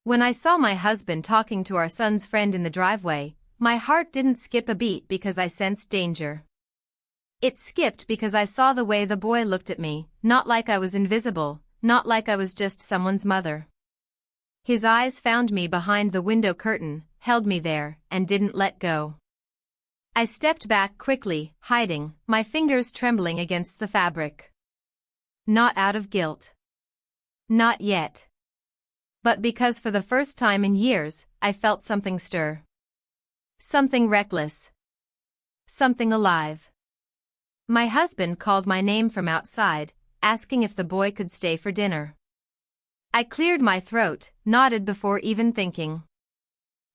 When I saw my husband talking to our son's friend in the driveway, my heart didn't skip a beat because I sensed danger. It skipped because I saw the way the boy looked at me, not like I was invisible, not like I was just someone's mother. His eyes found me behind the window curtain, held me there, and didn't let go. I stepped back quickly, hiding, my fingers trembling against the fabric. Not out of guilt. Not yet. But because for the first time in years, I felt something stir. Something reckless. Something alive. My husband called my name from outside, asking if the boy could stay for dinner. I cleared my throat, nodded before even thinking.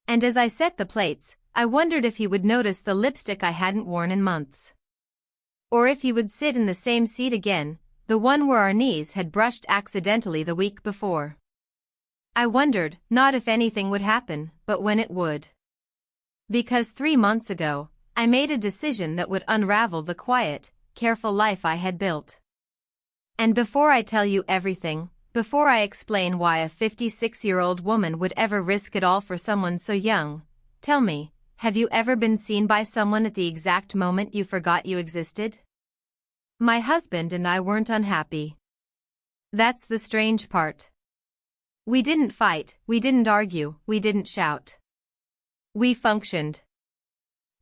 And as I set the plates, I wondered if he would notice the lipstick I hadn't worn in months. Or if he would sit in the same seat again, the one where our knees had brushed accidentally the week before. I wondered, not if anything would happen, but when it would. Because 3 months ago, I made a decision that would unravel the quiet, careful life I had built. And before I tell you everything, before I explain why a 56-year-old woman would ever risk it all for someone so young, tell me, have you ever been seen by someone at the exact moment you forgot you existed? My husband and I weren't unhappy. That's the strange part. We didn't fight, we didn't argue, we didn't shout. We functioned.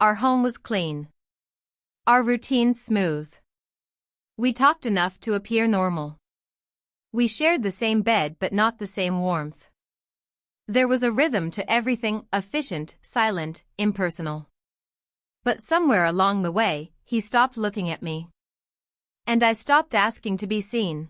Our home was clean. Our routines smooth. We talked enough to appear normal. We shared the same bed but not the same warmth. There was a rhythm to everything, efficient, silent, impersonal. But somewhere along the way, he stopped looking at me. And I stopped asking to be seen.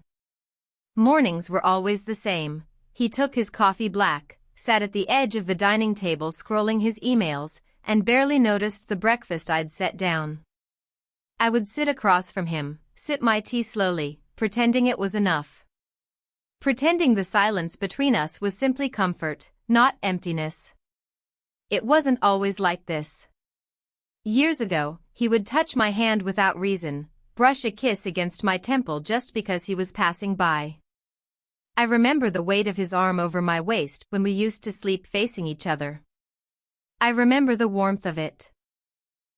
Mornings were always the same. He took his coffee black, sat at the edge of the dining table scrolling his emails, and barely noticed the breakfast I'd set down. I would sit across from him, sip my tea slowly, pretending it was enough. Pretending the silence between us was simply comfort, not emptiness. It wasn't always like this. Years ago, he would touch my hand without reason, brush a kiss against my temple just because he was passing by. I remember the weight of his arm over my waist when we used to sleep facing each other. I remember the warmth of it.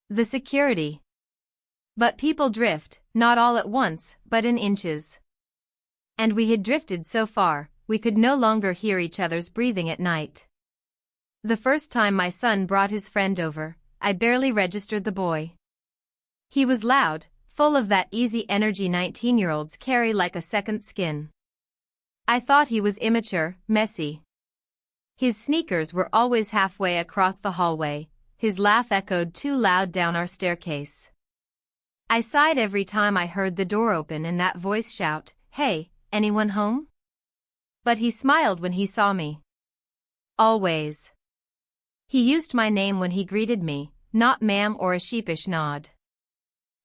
The security. But people drift, not all at once, but in inches. And we had drifted so far, we could no longer hear each other's breathing at night. The first time my son brought his friend over, I barely registered the boy. He was loud, full of that easy energy 19-year-olds carry like a second skin. I thought he was immature, messy. His sneakers were always halfway across the hallway, his laugh echoed too loud down our staircase. I sighed every time I heard the door open and that voice shout, "Hey, anyone home?" But he smiled when he saw me. Always. He used my name when he greeted me, not ma'am or a sheepish nod.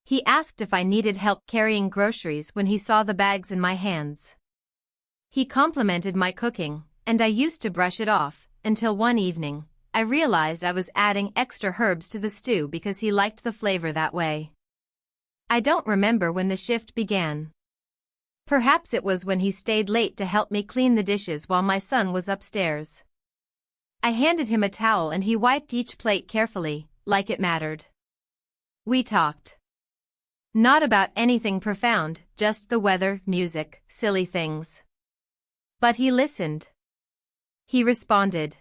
He asked if I needed help carrying groceries when he saw the bags in my hands. He complimented my cooking, and I used to brush it off, until one evening, I realized I was adding extra herbs to the stew because he liked the flavor that way. I don't remember when the shift began. Perhaps it was when he stayed late to help me clean the dishes while my son was upstairs. I handed him a towel and he wiped each plate carefully, like it mattered. We talked. Not about anything profound, just the weather, music, silly things. But he listened. He responded.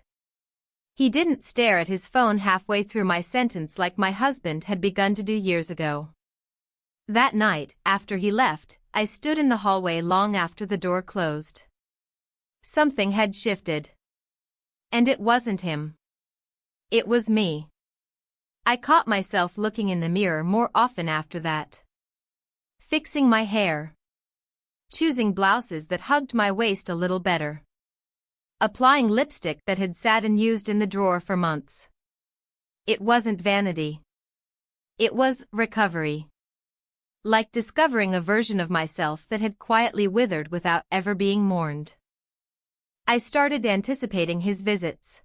He didn't stare at his phone halfway through my sentence like my husband had begun to do years ago. That night, after he left, I stood in the hallway long after the door closed. Something had shifted. And it wasn't him. It was me. I caught myself looking in the mirror more often after that. Fixing my hair. Choosing blouses that hugged my waist a little better. Applying lipstick that had sat unused in the drawer for months. It wasn't vanity. It was recovery. Like discovering a version of myself that had quietly withered without ever being mourned. I started anticipating his visits.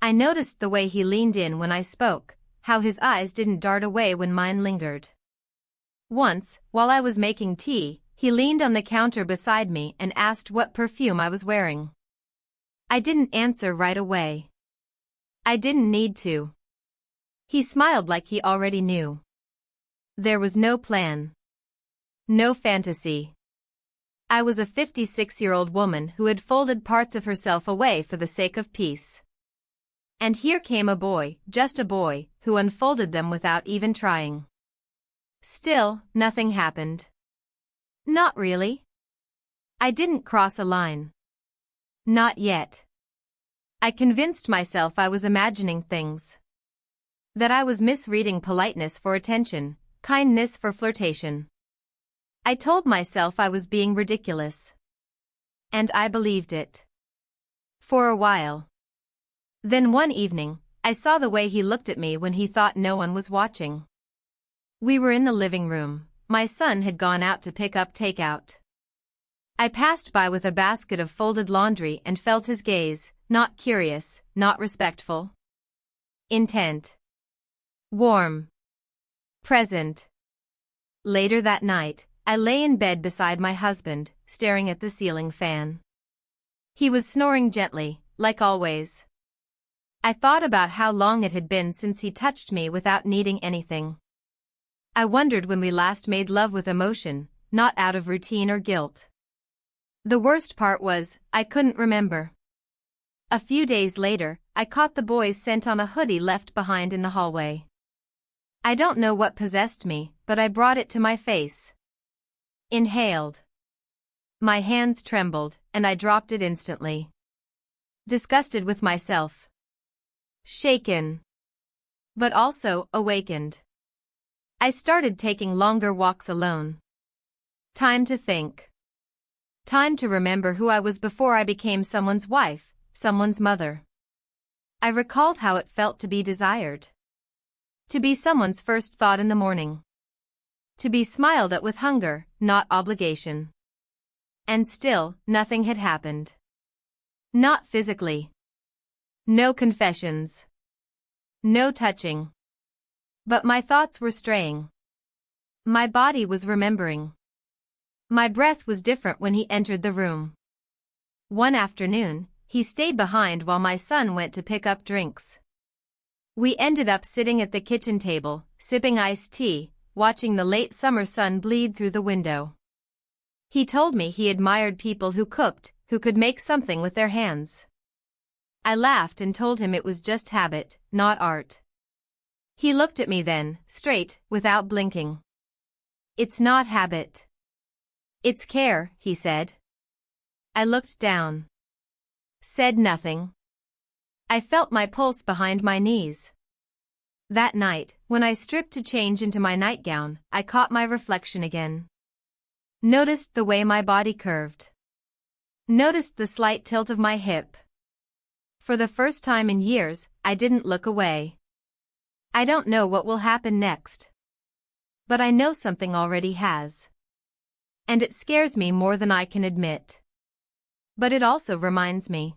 I noticed the way he leaned in when I spoke, how his eyes didn't dart away when mine lingered. Once, while I was making tea, he leaned on the counter beside me and asked what perfume I was wearing. I didn't answer right away. I didn't need to. He smiled like he already knew. There was no plan. No fantasy. I was a 56-year-old woman who had folded parts of herself away for the sake of peace. And here came a boy, just a boy, who unfolded them without even trying. Still, nothing happened. Not really. I didn't cross a line. Not yet. I convinced myself I was imagining things. That I was misreading politeness for attention, kindness for flirtation. I told myself I was being ridiculous. And I believed it. For a while. Then one evening, I saw the way he looked at me when he thought no one was watching. We were in the living room. My son had gone out to pick up takeout. I passed by with a basket of folded laundry and felt his gaze, not curious, not respectful. Intent. Warm. Present. Later that night, I lay in bed beside my husband, staring at the ceiling fan. He was snoring gently, like always. I thought about how long it had been since he touched me without needing anything. I wondered when we last made love with emotion, not out of routine or guilt. The worst part was, I couldn't remember. A few days later, I caught the boy's scent on a hoodie left behind in the hallway. I don't know what possessed me, but I brought it to my face. Inhaled. My hands trembled, and I dropped it instantly. Disgusted with myself. Shaken. But also awakened. I started taking longer walks alone. Time to think. Time to remember who I was before I became someone's wife, someone's mother. I recalled how it felt to be desired. To be someone's first thought in the morning. To be smiled at with hunger, not obligation. And still, nothing had happened. Not physically. No confessions. No touching. But my thoughts were straying. My body was remembering. My breath was different when he entered the room. One afternoon, he stayed behind while my son went to pick up drinks. We ended up sitting at the kitchen table, sipping iced tea, watching the late summer sun bleed through the window. He told me he admired people who cooked, who could make something with their hands. I laughed and told him it was just habit, not art. He looked at me then, straight, without blinking. It's not habit. It's care, he said. I looked down. Said nothing. I felt my pulse behind my knees. That night, when I stripped to change into my nightgown, I caught my reflection again. Noticed the way my body curved. Noticed the slight tilt of my hip. For the first time in years, I didn't look away. I don't know what will happen next. But I know something already has. And it scares me more than I can admit. But it also reminds me.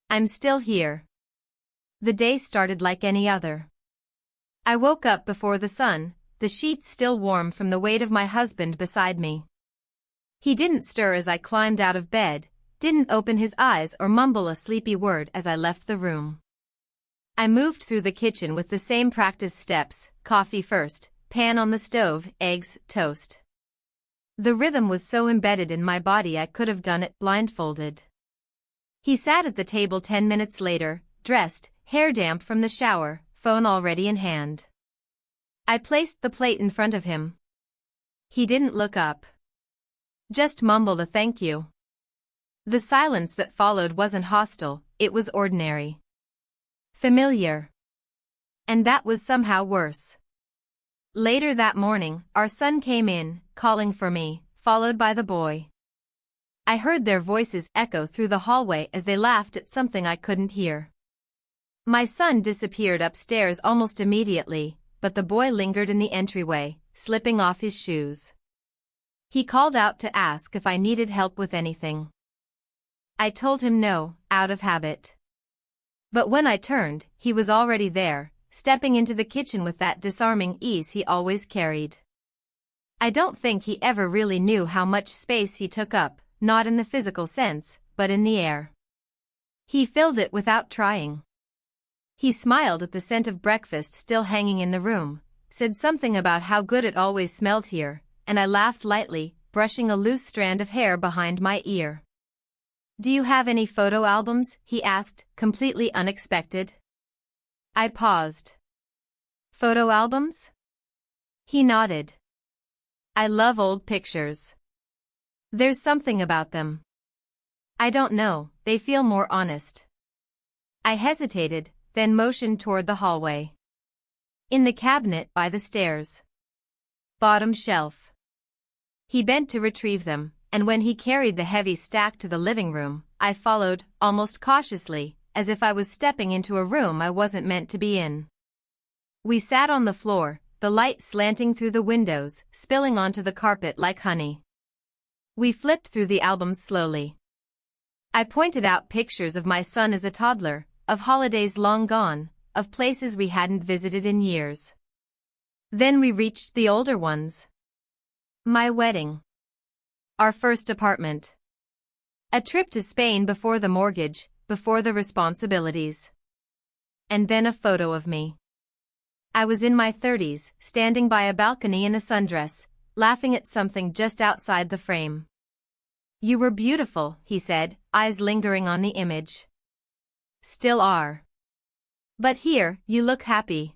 I'm still here. The day started like any other. I woke up before the sun, the sheets still warm from the weight of my husband beside me. He didn't stir as I climbed out of bed, didn't open his eyes or mumble a sleepy word as I left the room. I moved through the kitchen with the same practice steps, coffee first, pan on the stove, eggs, toast. The rhythm was so embedded in my body I could have done it blindfolded. He sat at the table 10 minutes later, dressed, hair damp from the shower, phone already in hand. I placed the plate in front of him. He didn't look up. Just mumbled a thank you. The silence that followed wasn't hostile, it was ordinary. Familiar. And that was somehow worse. Later that morning, our son came in, calling for me, followed by the boy. I heard their voices echo through the hallway as they laughed at something I couldn't hear. My son disappeared upstairs almost immediately, but the boy lingered in the entryway, slipping off his shoes. He called out to ask if I needed help with anything. I told him no, out of habit. But when I turned, he was already there, stepping into the kitchen with that disarming ease he always carried. I don't think he ever really knew how much space he took up, not in the physical sense, but in the air. He filled it without trying. He smiled at the scent of breakfast still hanging in the room, said something about how good it always smelled here, and I laughed lightly, brushing a loose strand of hair behind my ear. "Do you have any photo albums?" he asked, completely unexpected. I paused. "Photo albums?" He nodded. "I love old pictures. There's something about them. I don't know, they feel more honest." I hesitated, then motioned toward the hallway. "In the cabinet by the stairs. Bottom shelf." He bent to retrieve them, and when he carried the heavy stack to the living room, I followed, almost cautiously, as if I was stepping into a room I wasn't meant to be in. We sat on the floor, the light slanting through the windows, spilling onto the carpet like honey. We flipped through the albums slowly. I pointed out pictures of my son as a toddler, of holidays long gone, of places we hadn't visited in years. Then we reached the older ones. My wedding. Our first apartment. A trip to Spain before the mortgage, before the responsibilities. And then a photo of me. I was in my 30s, standing by a balcony in a sundress, laughing at something just outside the frame. "You were beautiful," he said, eyes lingering on the image. "Still are. But here, you look happy."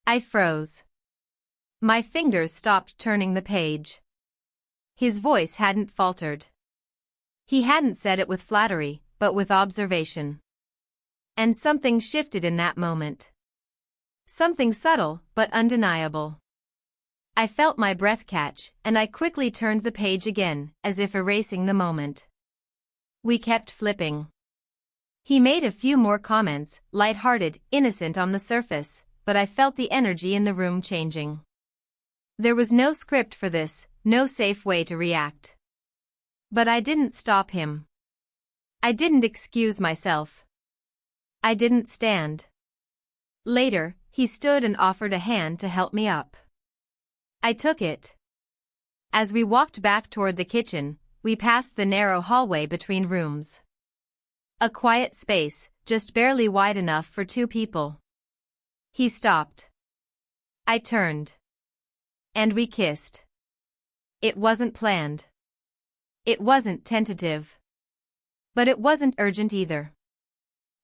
I froze. My fingers stopped turning the page. His voice hadn't faltered. He hadn't said it with flattery, but with observation. And something shifted in that moment. Something subtle, but undeniable. I felt my breath catch, and I quickly turned the page again, as if erasing the moment. We kept flipping. He made a few more comments, light-hearted, innocent on the surface, but I felt the energy in the room changing. There was no script for this, no safe way to react. But I didn't stop him. I didn't excuse myself. I didn't stand. Later, he stood and offered a hand to help me up. I took it. As we walked back toward the kitchen, we passed the narrow hallway between rooms. A quiet space, just barely wide enough for two people. He stopped. I turned. And we kissed. It wasn't planned. It wasn't tentative. But it wasn't urgent either.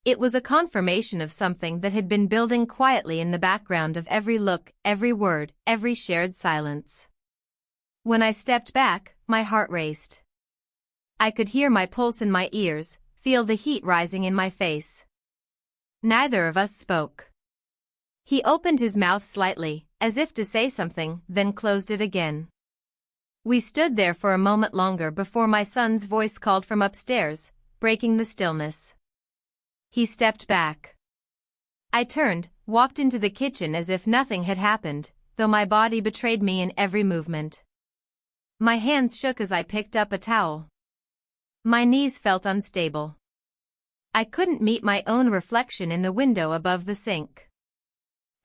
It was a confirmation of something that had been building quietly in the background of every look, every word, every shared silence. When I stepped back, my heart raced. I could hear my pulse in my ears, feel the heat rising in my face. Neither of us spoke. He opened his mouth slightly, as if to say something, then closed it again. We stood there for a moment longer before my son's voice called from upstairs, breaking the stillness. He stepped back. I turned, walked into the kitchen as if nothing had happened, though my body betrayed me in every movement. My hands shook as I picked up a towel. My knees felt unstable. I couldn't meet my own reflection in the window above the sink.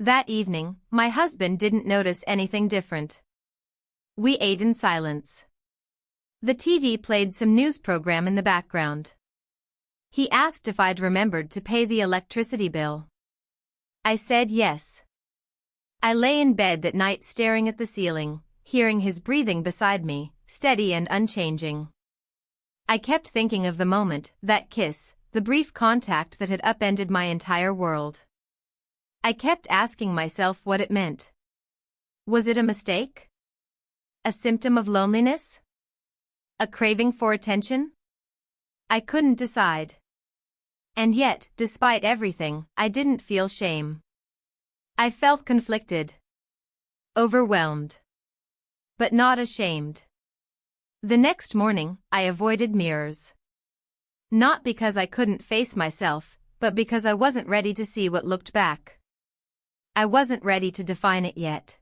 That evening, my husband didn't notice anything different. We ate in silence. The TV played some news program in the background. He asked if I'd remembered to pay the electricity bill. I said yes. I lay in bed that night staring at the ceiling, hearing his breathing beside me, steady and unchanging. I kept thinking of the moment, that kiss, the brief contact that had upended my entire world. I kept asking myself what it meant. Was it a mistake? A symptom of loneliness? A craving for attention? I couldn't decide. And yet, despite everything, I didn't feel shame. I felt conflicted. Overwhelmed. But not ashamed. The next morning, I avoided mirrors. Not because I couldn't face myself, but because I wasn't ready to see what looked back. I wasn't ready to define it yet.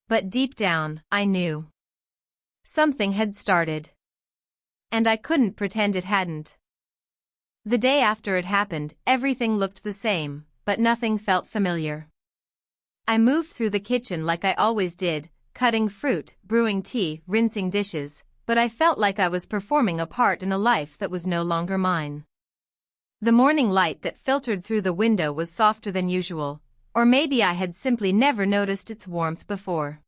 But deep down, I knew. Something had started. And I couldn't pretend it hadn't. The day after it happened, everything looked the same, but nothing felt familiar. I moved through the kitchen like I always did, cutting fruit, brewing tea, rinsing dishes, but I felt like I was performing a part in a life that was no longer mine. The morning light that filtered through the window was softer than usual, or maybe I had simply never noticed its warmth before.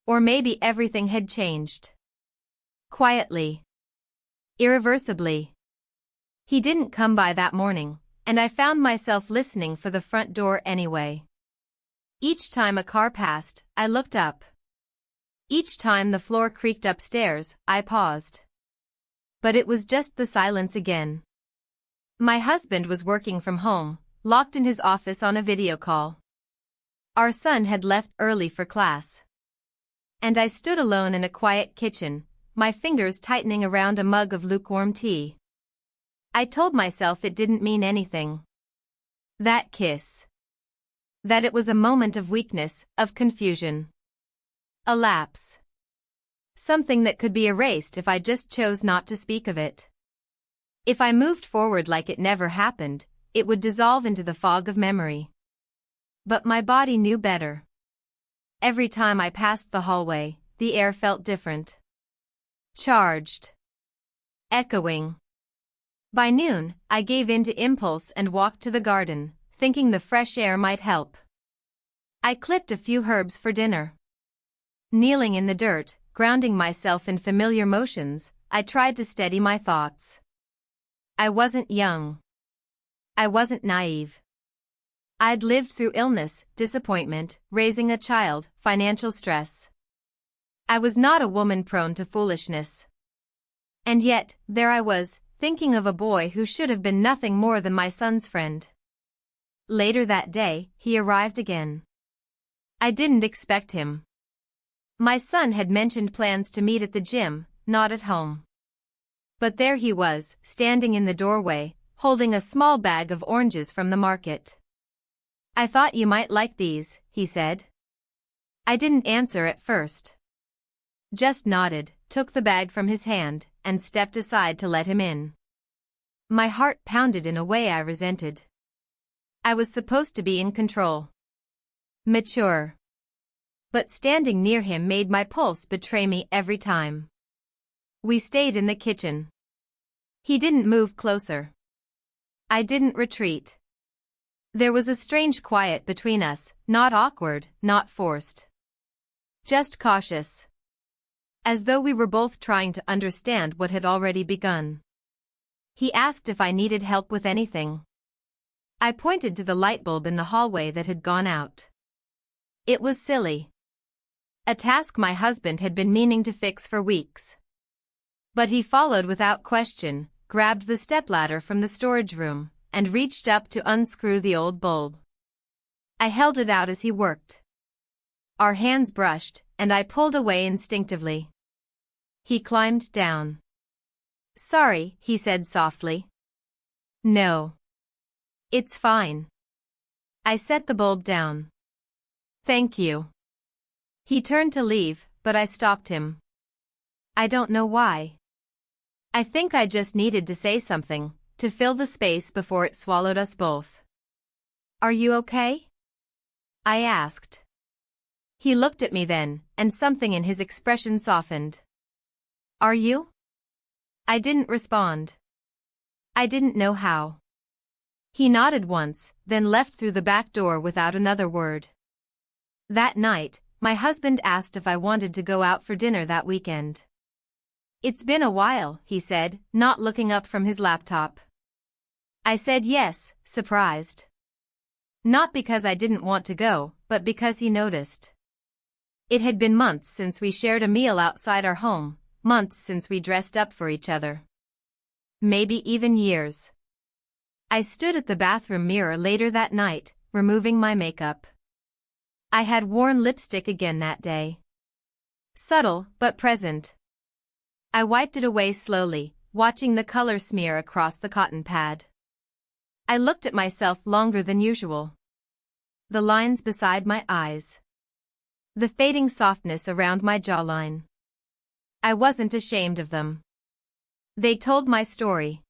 Or maybe everything had changed. Quietly. Irreversibly. He didn't come by that morning, and I found myself listening for the front door anyway. Each time a car passed, I looked up. Each time the floor creaked upstairs, I paused. But it was just the silence again. My husband was working from home, locked in his office on a video call. Our son had left early for class. And I stood alone in a quiet kitchen, my fingers tightening around a mug of lukewarm tea. I told myself it didn't mean anything. That kiss. That it was a moment of weakness, of confusion. A lapse. Something that could be erased if I just chose not to speak of it. If I moved forward like it never happened, it would dissolve into the fog of memory. But my body knew better. Every time I passed the hallway, the air felt different. Charged. Echoing. By noon, I gave in to impulse and walked to the garden, thinking the fresh air might help. I clipped a few herbs for dinner. Kneeling in the dirt, grounding myself in familiar motions, I tried to steady my thoughts. I wasn't young. I wasn't naive. I'd lived through illness, disappointment, raising a child, financial stress. I was not a woman prone to foolishness. And yet, there I was, thinking of a boy who should have been nothing more than my son's friend. Later that day, he arrived again. I didn't expect him. My son had mentioned plans to meet at the gym, not at home. But there he was, standing in the doorway, holding a small bag of oranges from the market. "I thought you might like these," he said. I didn't answer at first. Just nodded, took the bag from his hand, and stepped aside to let him in. My heart pounded in a way I resented. I was supposed to be in control. Mature. But standing near him made my pulse betray me every time. We stayed in the kitchen. He didn't move closer. I didn't retreat. There was a strange quiet between us, not awkward, not forced. Just cautious. As though we were both trying to understand what had already begun. He asked if I needed help with anything. I pointed to the light bulb in the hallway that had gone out. It was silly. A task my husband had been meaning to fix for weeks. But he followed without question, grabbed the stepladder from the storage room, and reached up to unscrew the old bulb. I held it out as he worked. Our hands brushed, and I pulled away instinctively. He climbed down. "Sorry," he said softly. "No. It's fine." I set the bulb down. "Thank you." He turned to leave, but I stopped him. I don't know why. I think I just needed to say something, to fill the space before it swallowed us both. "Are you okay?" I asked. He looked at me then, and something in his expression softened. "Are you?" I didn't respond. I didn't know how. He nodded once, then left through the back door without another word. That night, my husband asked if I wanted to go out for dinner that weekend. "It's been a while," he said, not looking up from his laptop. I said yes, surprised. Not because I didn't want to go, but because he noticed. It had been months since we shared a meal outside our home, months since we dressed up for each other. Maybe even years. I stood at the bathroom mirror later that night, removing my makeup. I had worn lipstick again that day. Subtle, but present. I wiped it away slowly, watching the color smear across the cotton pad. I looked at myself longer than usual. The lines beside my eyes. The fading softness around my jawline. I wasn't ashamed of them. They told my story.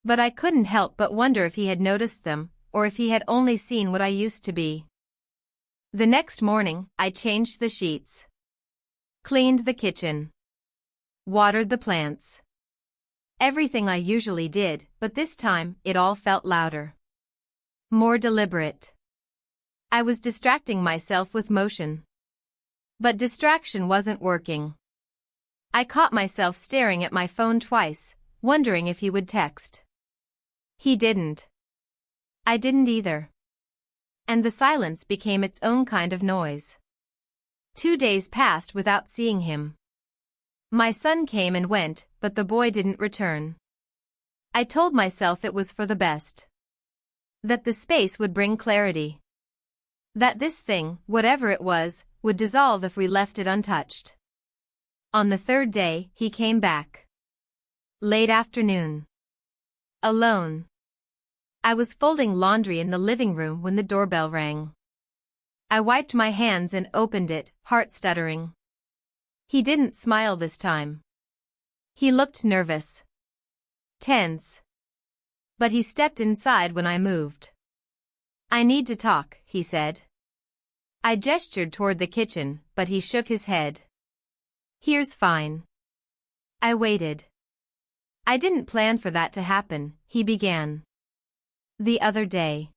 But I couldn't help but wonder if he had noticed them, or if he had only seen what I used to be. The next morning, I changed the sheets. Cleaned the kitchen. Watered the plants. Everything I usually did, but this time, it all felt louder. More deliberate. I was distracting myself with motion. But distraction wasn't working. I caught myself staring at my phone twice, wondering if he would text. He didn't. I didn't either. And the silence became its own kind of noise. 2 days passed without seeing him. My son came and went, but the boy didn't return. I told myself it was for the best. That the space would bring clarity. That this thing, whatever it was, would dissolve if we left it untouched. On the third day, he came back. Late afternoon. Alone. I was folding laundry in the living room when the doorbell rang. I wiped my hands and opened it, heart stuttering. He didn't smile this time. He looked nervous. Tense. But he stepped inside when I moved. "I need to talk," he said. I gestured toward the kitchen, but he shook his head. "Here's fine." I waited. "I didn't plan for that to happen," he began. "The other day.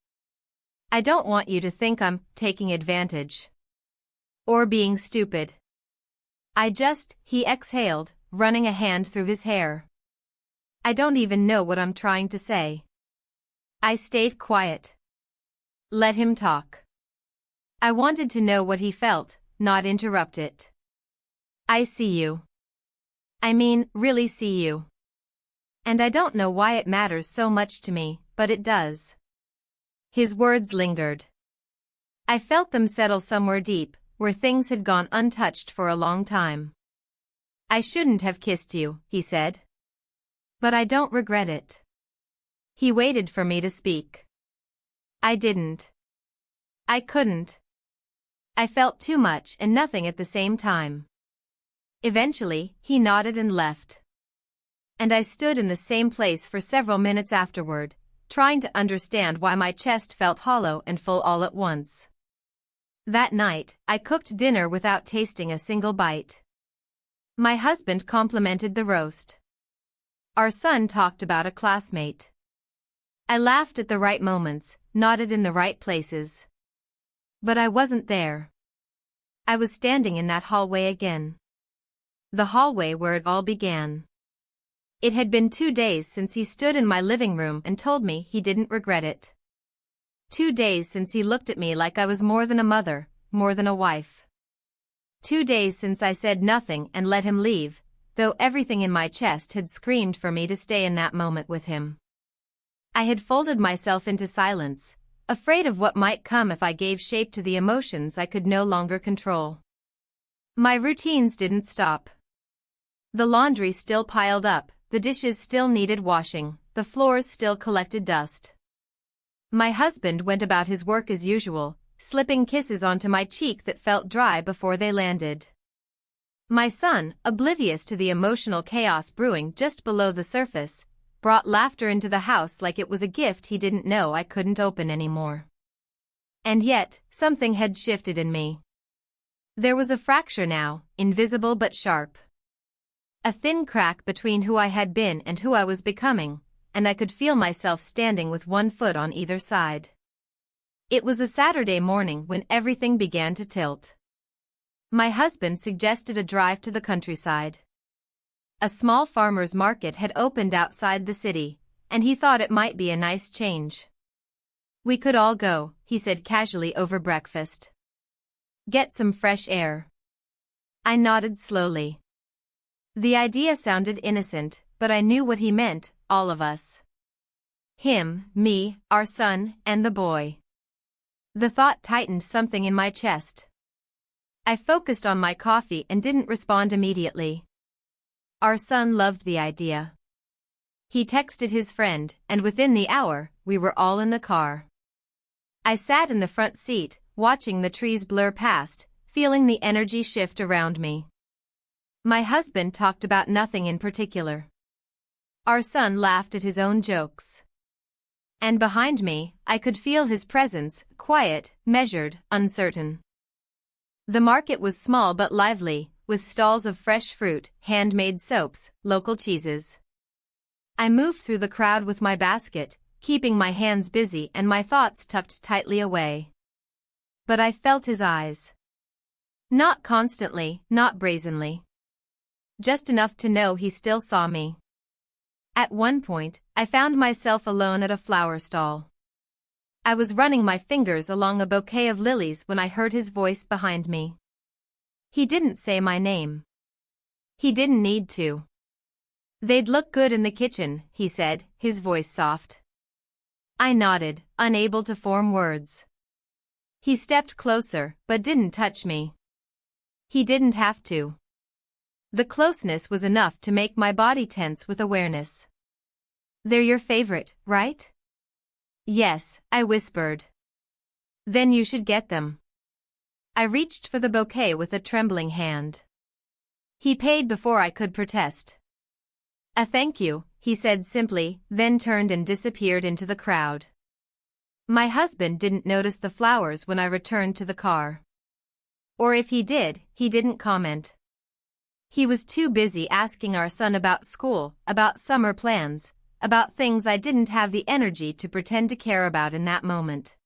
I don't want you to think I'm taking advantage. Or being stupid. He exhaled, running a hand through his hair. "I don't even know what I'm trying to say." I stayed quiet. Let him talk. I wanted to know what he felt, not interrupt it. "I see you. I mean, really see you. And I don't know why it matters so much to me, but it does." His words lingered. I felt them settle somewhere deep, where things had gone untouched for a long time. "I shouldn't have kissed you," he said. "But I don't regret it." He waited for me to speak. I didn't. I couldn't. I felt too much and nothing at the same time. Eventually, he nodded and left. And I stood in the same place for several minutes afterward, trying to understand why my chest felt hollow and full all at once. That night, I cooked dinner without tasting a single bite. My husband complimented the roast. Our son talked about a classmate. I laughed at the right moments, nodded in the right places. But I wasn't there. I was standing in that hallway again. The hallway where it all began. It had been 2 days since he stood in my living room and told me he didn't regret it. 2 days since he looked at me like I was more than a mother, more than a wife. 2 days since I said nothing and let him leave, though everything in my chest had screamed for me to stay in that moment with him. I had folded myself into silence, afraid of what might come if I gave shape to the emotions I could no longer control. My routines didn't stop. The laundry still piled up, the dishes still needed washing, the floors still collected dust. My husband went about his work as usual, slipping kisses onto my cheek that felt dry before they landed. My son, oblivious to the emotional chaos brewing just below the surface, brought laughter into the house like it was a gift he didn't know I couldn't open anymore. And yet, something had shifted in me. There was a fracture now, invisible but sharp. A thin crack between who I had been and who I was becoming, and I could feel myself standing with one foot on either side. It was a Saturday morning when everything began to tilt. My husband suggested a drive to the countryside. A small farmer's market had opened outside the city, and he thought it might be a nice change. "We could all go," he said casually over breakfast. "Get some fresh air." I nodded slowly. The idea sounded innocent, but I knew what he meant, all of us. Him, me, our son, and the boy. The thought tightened something in my chest. I focused on my coffee and didn't respond immediately. Our son loved the idea. He texted his friend, and within the hour, we were all in the car. I sat in the front seat, watching the trees blur past, feeling the energy shift around me. My husband talked about nothing in particular. Our son laughed at his own jokes. And behind me, I could feel his presence, quiet, measured, uncertain. The market was small but lively, with stalls of fresh fruit, handmade soaps, local cheeses. I moved through the crowd with my basket, keeping my hands busy and my thoughts tucked tightly away. But I felt his eyes. Not constantly, not brazenly. Just enough to know he still saw me. At one point, I found myself alone at a flower stall. I was running my fingers along a bouquet of lilies when I heard his voice behind me. He didn't say my name. He didn't need to. "They'd look good in the kitchen," he said, his voice soft. I nodded, unable to form words. He stepped closer, but didn't touch me. He didn't have to. The closeness was enough to make my body tense with awareness. "They're your favorite, right?" "Yes," I whispered. "Then you should get them." I reached for the bouquet with a trembling hand. He paid before I could protest. Thank you," he said simply, then turned and disappeared into the crowd. My husband didn't notice the flowers when I returned to the car. Or if he did, he didn't comment. He was too busy asking our son about school, about summer plans, about things I didn't have the energy to pretend to care about in that moment.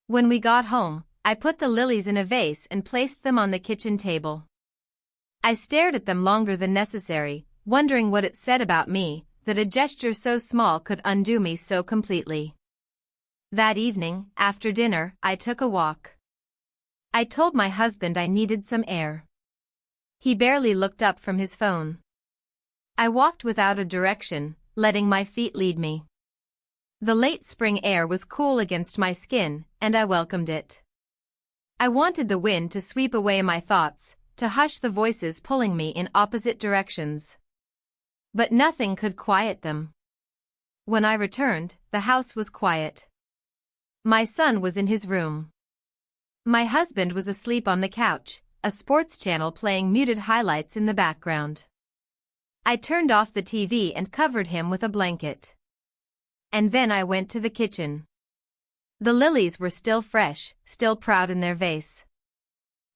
When we got home, I put the lilies in a vase and placed them on the kitchen table. I stared at them longer than necessary, wondering what it said about me, that a gesture so small could undo me so completely. That evening, after dinner, I took a walk. I told my husband I needed some air. He barely looked up from his phone. I walked without a direction, letting my feet lead me. The late spring air was cool against my skin, and I welcomed it. I wanted the wind to sweep away my thoughts, to hush the voices pulling me in opposite directions. But nothing could quiet them. When I returned, the house was quiet. My son was in his room. My husband was asleep on the couch, a sports channel playing muted highlights in the background. I turned off the TV and covered him with a blanket. And then I went to the kitchen. The lilies were still fresh, still proud in their vase.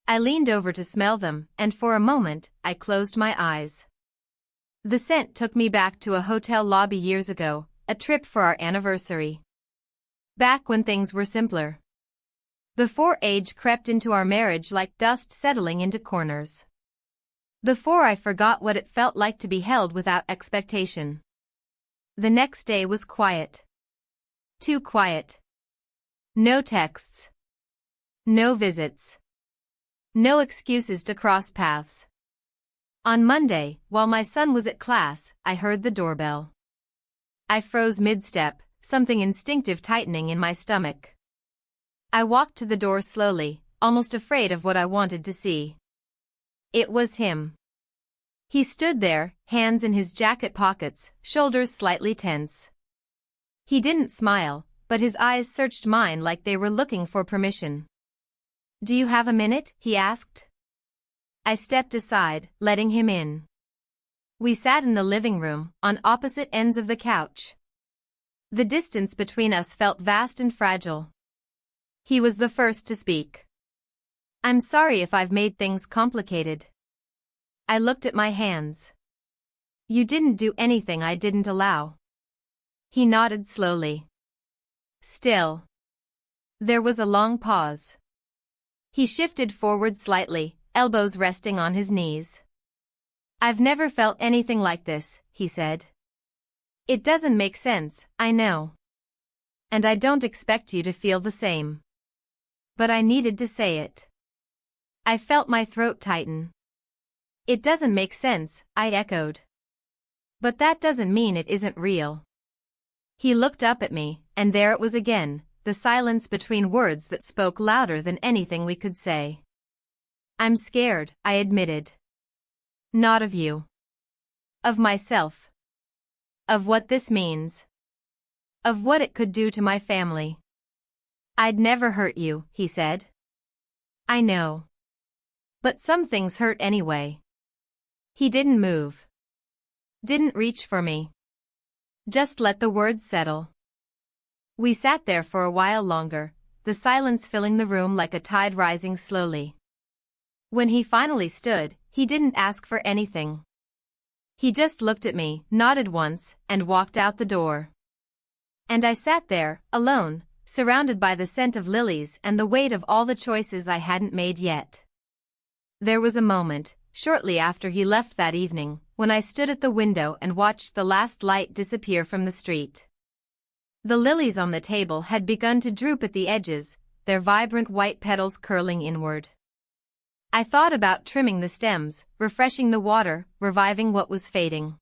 I leaned over to smell them, and for a moment, I closed my eyes. The scent took me back to a hotel lobby years ago, a trip for our anniversary. Back when things were simpler. Before age crept into our marriage like dust settling into corners. Before I forgot what it felt like to be held without expectation. The next day was quiet. Too quiet. No texts. No visits. No excuses to cross paths. On Monday, while my son was at class, I heard the doorbell. I froze mid-step, something instinctive tightening in my stomach. I walked to the door slowly, almost afraid of what I wanted to see. It was him. He stood there, hands in his jacket pockets, shoulders slightly tense. He didn't smile, but his eyes searched mine like they were looking for permission. "Do you have a minute?" he asked. I stepped aside, letting him in. We sat in the living room, on opposite ends of the couch. The distance between us felt vast and fragile. He was the first to speak. "I'm sorry if I've made things complicated." I looked at my hands. "You didn't do anything I didn't allow." He nodded slowly. Still. There was a long pause. He shifted forward slightly, elbows resting on his knees. "I've never felt anything like this," he said. "It doesn't make sense, I know. And I don't expect you to feel the same. But I needed to say it." I felt my throat tighten. "It doesn't make sense," I echoed. "But that doesn't mean it isn't real." He looked up at me, and there it was again, the silence between words that spoke louder than anything we could say. "I'm scared," I admitted. "Not of you. Of myself. Of what this means. Of what it could do to my family." "I'd never hurt you," he said. "I know. But some things hurt anyway." He didn't move. Didn't reach for me. Just let the words settle. We sat there for a while longer, the silence filling the room like a tide rising slowly. When he finally stood, he didn't ask for anything. He just looked at me, nodded once, and walked out the door. And I sat there, alone, surrounded by the scent of lilies and the weight of all the choices I hadn't made yet. There was a moment, shortly after he left that evening, when I stood at the window and watched the last light disappear from the street. The lilies on the table had begun to droop at the edges, their vibrant white petals curling inward. I thought about trimming the stems, refreshing the water, reviving what was fading.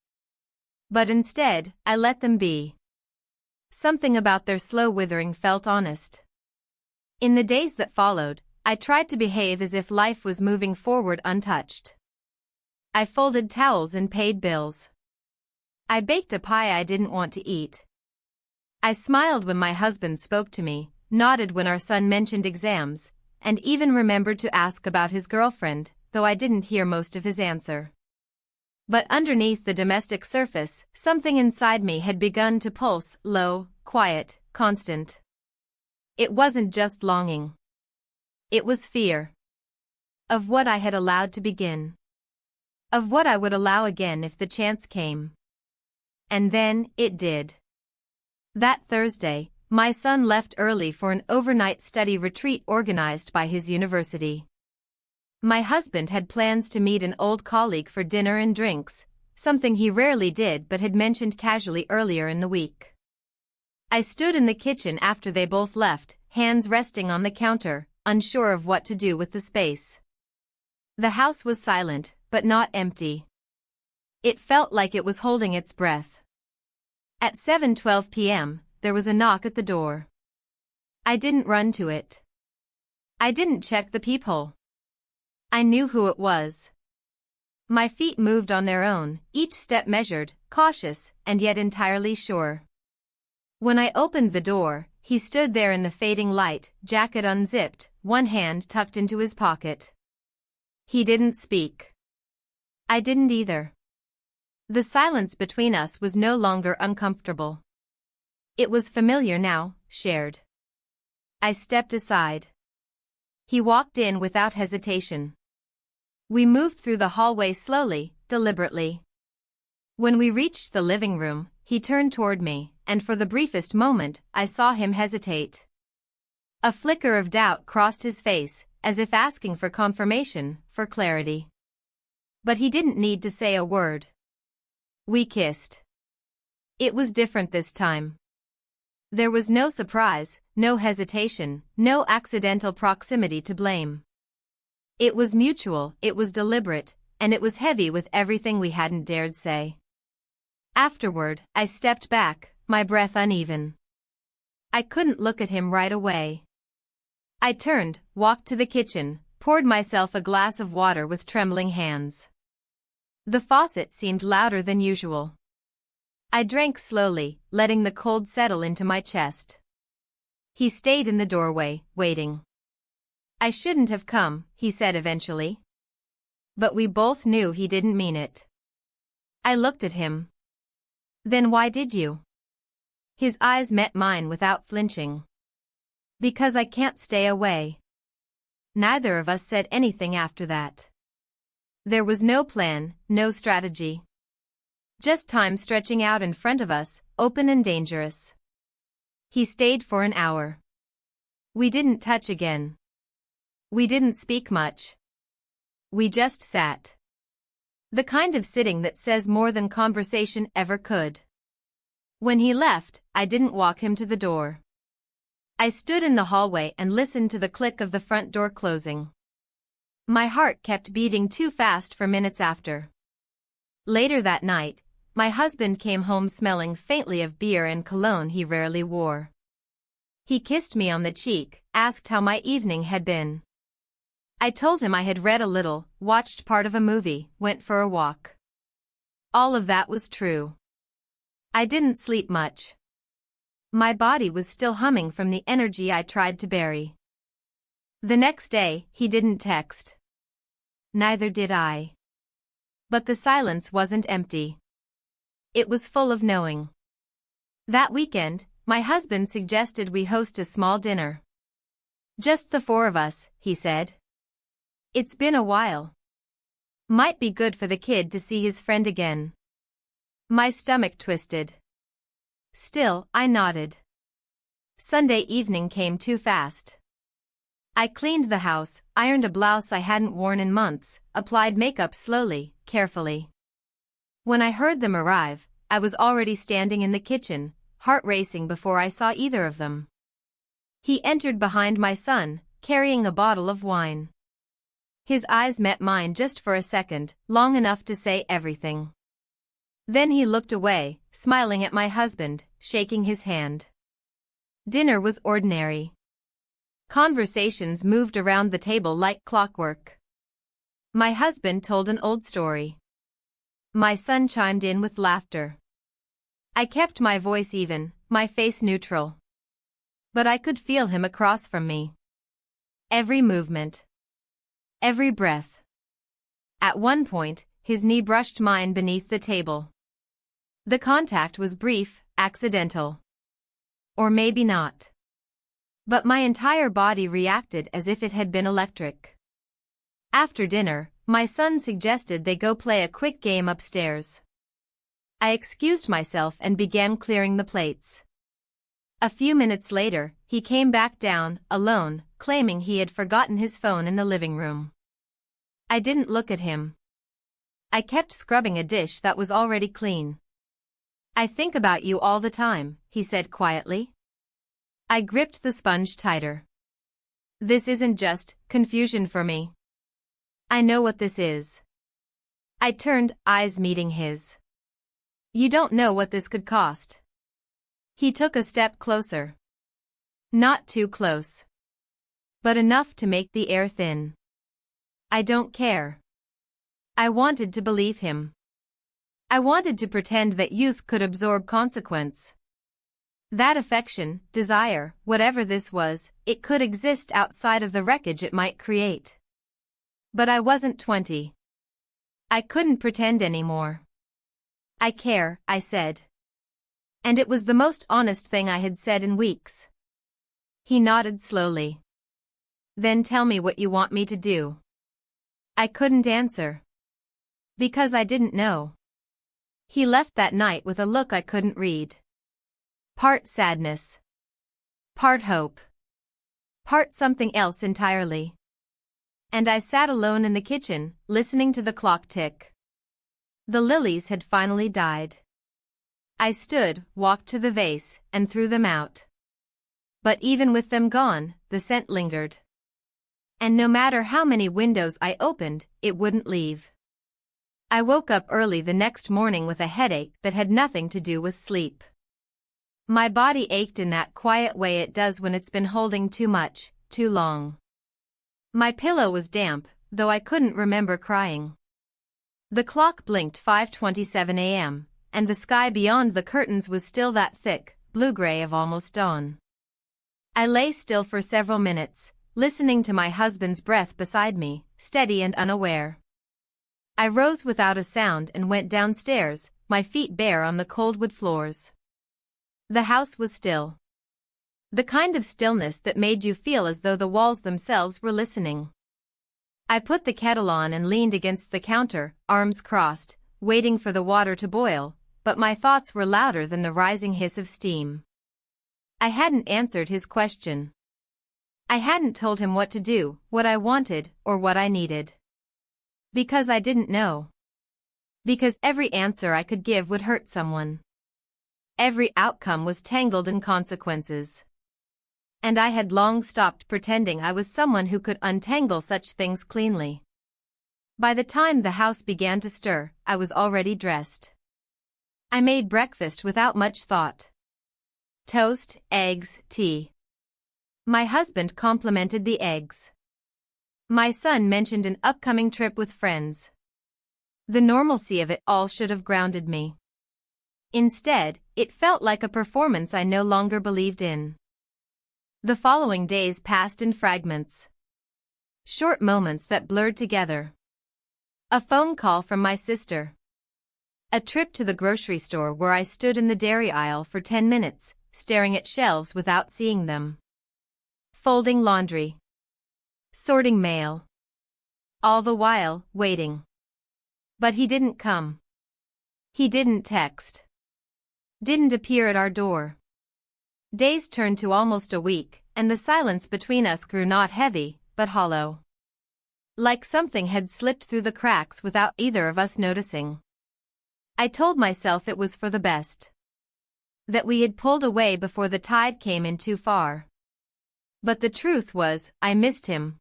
But instead, I let them be. Something about their slow withering felt honest. In the days that followed, I tried to behave as if life was moving forward untouched. I folded towels and paid bills. I baked a pie I didn't want to eat. I smiled when my husband spoke to me, nodded when our son mentioned exams, and even remembered to ask about his girlfriend, though I didn't hear most of his answer. But underneath the domestic surface, something inside me had begun to pulse, low, quiet, constant. It wasn't just longing. It was fear. Of what I had allowed to begin. Of what I would allow again if the chance came. And then, it did. That Thursday, my son left early for an overnight study retreat organized by his university. My husband had plans to meet an old colleague for dinner and drinks, something he rarely did but had mentioned casually earlier in the week. I stood in the kitchen after they both left, hands resting on the counter, unsure of what to do with the space. The house was silent, but not empty. It felt like it was holding its breath. At 7:12 p.m., there was a knock at the door. I didn't run to it. I didn't check the peephole. I knew who it was. My feet moved on their own, each step measured, cautious, and yet entirely sure. When I opened the door, he stood there in the fading light, jacket unzipped, one hand tucked into his pocket. He didn't speak. I didn't either. The silence between us was no longer uncomfortable. It was familiar now, shared. I stepped aside. He walked in without hesitation. We moved through the hallway slowly, deliberately. When we reached the living room, he turned toward me, and for the briefest moment, I saw him hesitate. A flicker of doubt crossed his face, as if asking for confirmation, for clarity. But he didn't need to say a word. We kissed. It was different this time. There was no surprise, no hesitation, no accidental proximity to blame. It was mutual, it was deliberate, and it was heavy with everything we hadn't dared say. Afterward, I stepped back, my breath uneven. I couldn't look at him right away. I turned, walked to the kitchen, poured myself a glass of water with trembling hands. The faucet seemed louder than usual. I drank slowly, letting the cold settle into my chest. He stayed in the doorway, waiting. I shouldn't have come, he said eventually. But we both knew he didn't mean it. I looked at him. Then why did you? His eyes met mine without flinching. Because I can't stay away. Neither of us said anything after that. There was no plan, no strategy. Just time stretching out in front of us, open and dangerous. He stayed for an hour. We didn't touch again. We didn't speak much. We just sat. The kind of sitting that says more than conversation ever could. When he left, I didn't walk him to the door. I stood in the hallway and listened to the click of the front door closing. My heart kept beating too fast for minutes after. Later that night, my husband came home smelling faintly of beer and cologne he rarely wore. He kissed me on the cheek, asked how my evening had been. I told him I had read a little, watched part of a movie, went for a walk. All of that was true. I didn't sleep much. My body was still humming from the energy I tried to bury. The next day, he didn't text. Neither did I. But the silence wasn't empty. It was full of knowing. That weekend, my husband suggested we host a small dinner. Just the four of us, he said. It's been a while. Might be good for the kid to see his friend again. My stomach twisted. Still, I nodded. Sunday evening came too fast. I cleaned the house, ironed a blouse I hadn't worn in months, applied makeup slowly, carefully. When I heard them arrive, I was already standing in the kitchen, heart racing before I saw either of them. He entered behind my son, carrying a bottle of wine. His eyes met mine just for a second, long enough to say everything. Then he looked away, smiling at my husband, shaking his hand. Dinner was ordinary. Conversations moved around the table like clockwork. My husband told an old story. My son chimed in with laughter. I kept my voice even, my face neutral. But I could feel him across from me. Every movement. Every breath. At one point, his knee brushed mine beneath the table. The contact was brief, accidental. Or maybe not. But my entire body reacted as if it had been electric. After dinner, my son suggested they go play a quick game upstairs. I excused myself and began clearing the plates. A few minutes later, he came back down, alone, claiming he had forgotten his phone in the living room. I didn't look at him. I kept scrubbing a dish that was already clean. I think about you all the time, he said quietly. I gripped the sponge tighter. This isn't just confusion for me. I know what this is. I turned, eyes meeting his. You don't know what this could cost. He took a step closer. Not too close. But enough to make the air thin. I don't care. I wanted to believe him. I wanted to pretend that youth could absorb consequence. That affection, desire, whatever this was, it could exist outside of the wreckage it might create. But I wasn't 20. I couldn't pretend anymore. I care, I said. And it was the most honest thing I had said in weeks. He nodded slowly. Then tell me what you want me to do. I couldn't answer. Because I didn't know. He left that night with a look I couldn't read. Part sadness. Part hope. Part something else entirely. And I sat alone in the kitchen, listening to the clock tick. The lilies had finally died. I stood, walked to the vase, and threw them out. But even with them gone, the scent lingered. And no matter how many windows I opened, it wouldn't leave. I woke up early the next morning with a headache that had nothing to do with sleep. My body ached in that quiet way it does when it's been holding too much, too long. My pillow was damp, though I couldn't remember crying. The clock blinked 5:27 a.m., and the sky beyond the curtains was still that thick, blue-gray of almost dawn. I lay still for several minutes, listening to my husband's breath beside me, steady and unaware. I rose without a sound and went downstairs, my feet bare on the cold wood floors. The house was still. The kind of stillness that made you feel as though the walls themselves were listening. I put the kettle on and leaned against the counter, arms crossed, waiting for the water to boil, but my thoughts were louder than the rising hiss of steam. I hadn't answered his question. I hadn't told him what to do, what I wanted, or what I needed. Because I didn't know. Because every answer I could give would hurt someone. Every outcome was tangled in consequences. And I had long stopped pretending I was someone who could untangle such things cleanly. By the time the house began to stir, I was already dressed. I made breakfast without much thought. Toast, eggs, tea. My husband complimented the eggs. My son mentioned an upcoming trip with friends. The normalcy of it all should have grounded me. Instead, it felt like a performance I no longer believed in. The following days passed in fragments. Short moments that blurred together. A phone call from my sister. A trip to the grocery store where I stood in the dairy aisle for 10 minutes, staring at shelves without seeing them. Folding laundry. Sorting mail. All the while, waiting. But he didn't come. He didn't text. Didn't appear at our door. Days turned to almost a week, and the silence between us grew not heavy, but hollow. Like something had slipped through the cracks without either of us noticing. I told myself it was for the best. That we had pulled away before the tide came in too far. But the truth was, I missed him.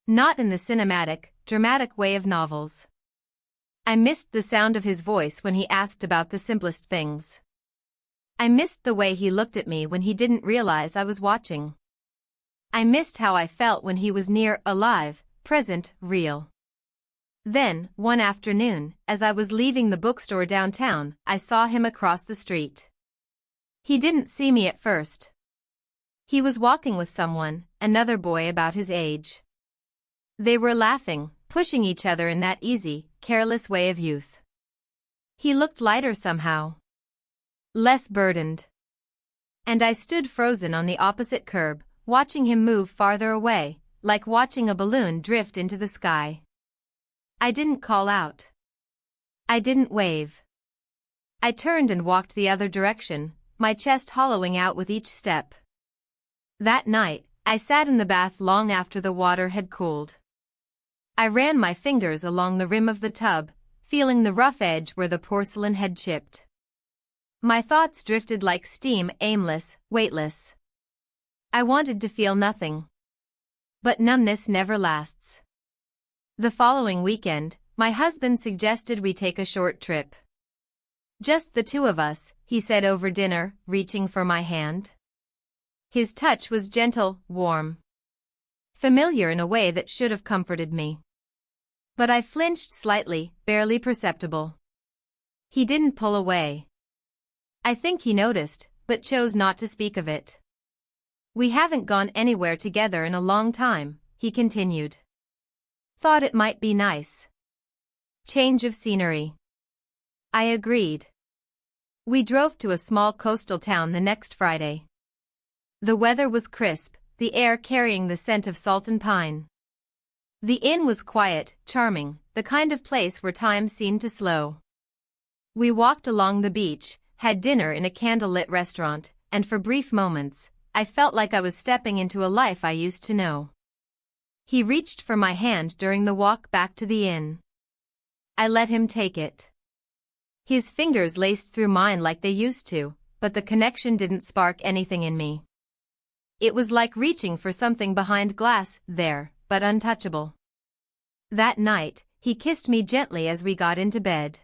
Not in the cinematic, dramatic way of novels. I missed the sound of his voice when he asked about the simplest things. I missed the way he looked at me when he didn't realize I was watching. I missed how I felt when he was near, alive, present, real. Then, one afternoon, as I was leaving the bookstore downtown, I saw him across the street. He didn't see me at first. He was walking with someone, another boy about his age. They were laughing, pushing each other in that easy, careless way of youth. He looked lighter somehow. Less burdened. And I stood frozen on the opposite curb, watching him move farther away, like watching a balloon drift into the sky. I didn't call out. I didn't wave. I turned and walked the other direction, my chest hollowing out with each step. That night, I sat in the bath long after the water had cooled. I ran my fingers along the rim of the tub, feeling the rough edge where the porcelain had chipped. My thoughts drifted like steam, aimless, weightless. I wanted to feel nothing. But numbness never lasts. The following weekend, my husband suggested we take a short trip. Just the two of us, he said over dinner, reaching for my hand. His touch was gentle, warm. Familiar in a way that should have comforted me. But I flinched slightly, barely perceptible. He didn't pull away. I think he noticed, but chose not to speak of it. We haven't gone anywhere together in a long time, he continued. Thought it might be nice. Change of scenery. I agreed. We drove to a small coastal town the next Friday. The weather was crisp, the air carrying the scent of salt and pine. The inn was quiet, charming, the kind of place where time seemed to slow. We walked along the beach, had dinner in a candlelit restaurant, and for brief moments, I felt like I was stepping into a life I used to know. He reached for my hand during the walk back to the inn. I let him take it. His fingers laced through mine like they used to, but the connection didn't spark anything in me. It was like reaching for something behind glass, there, but untouchable. That night, he kissed me gently as we got into bed.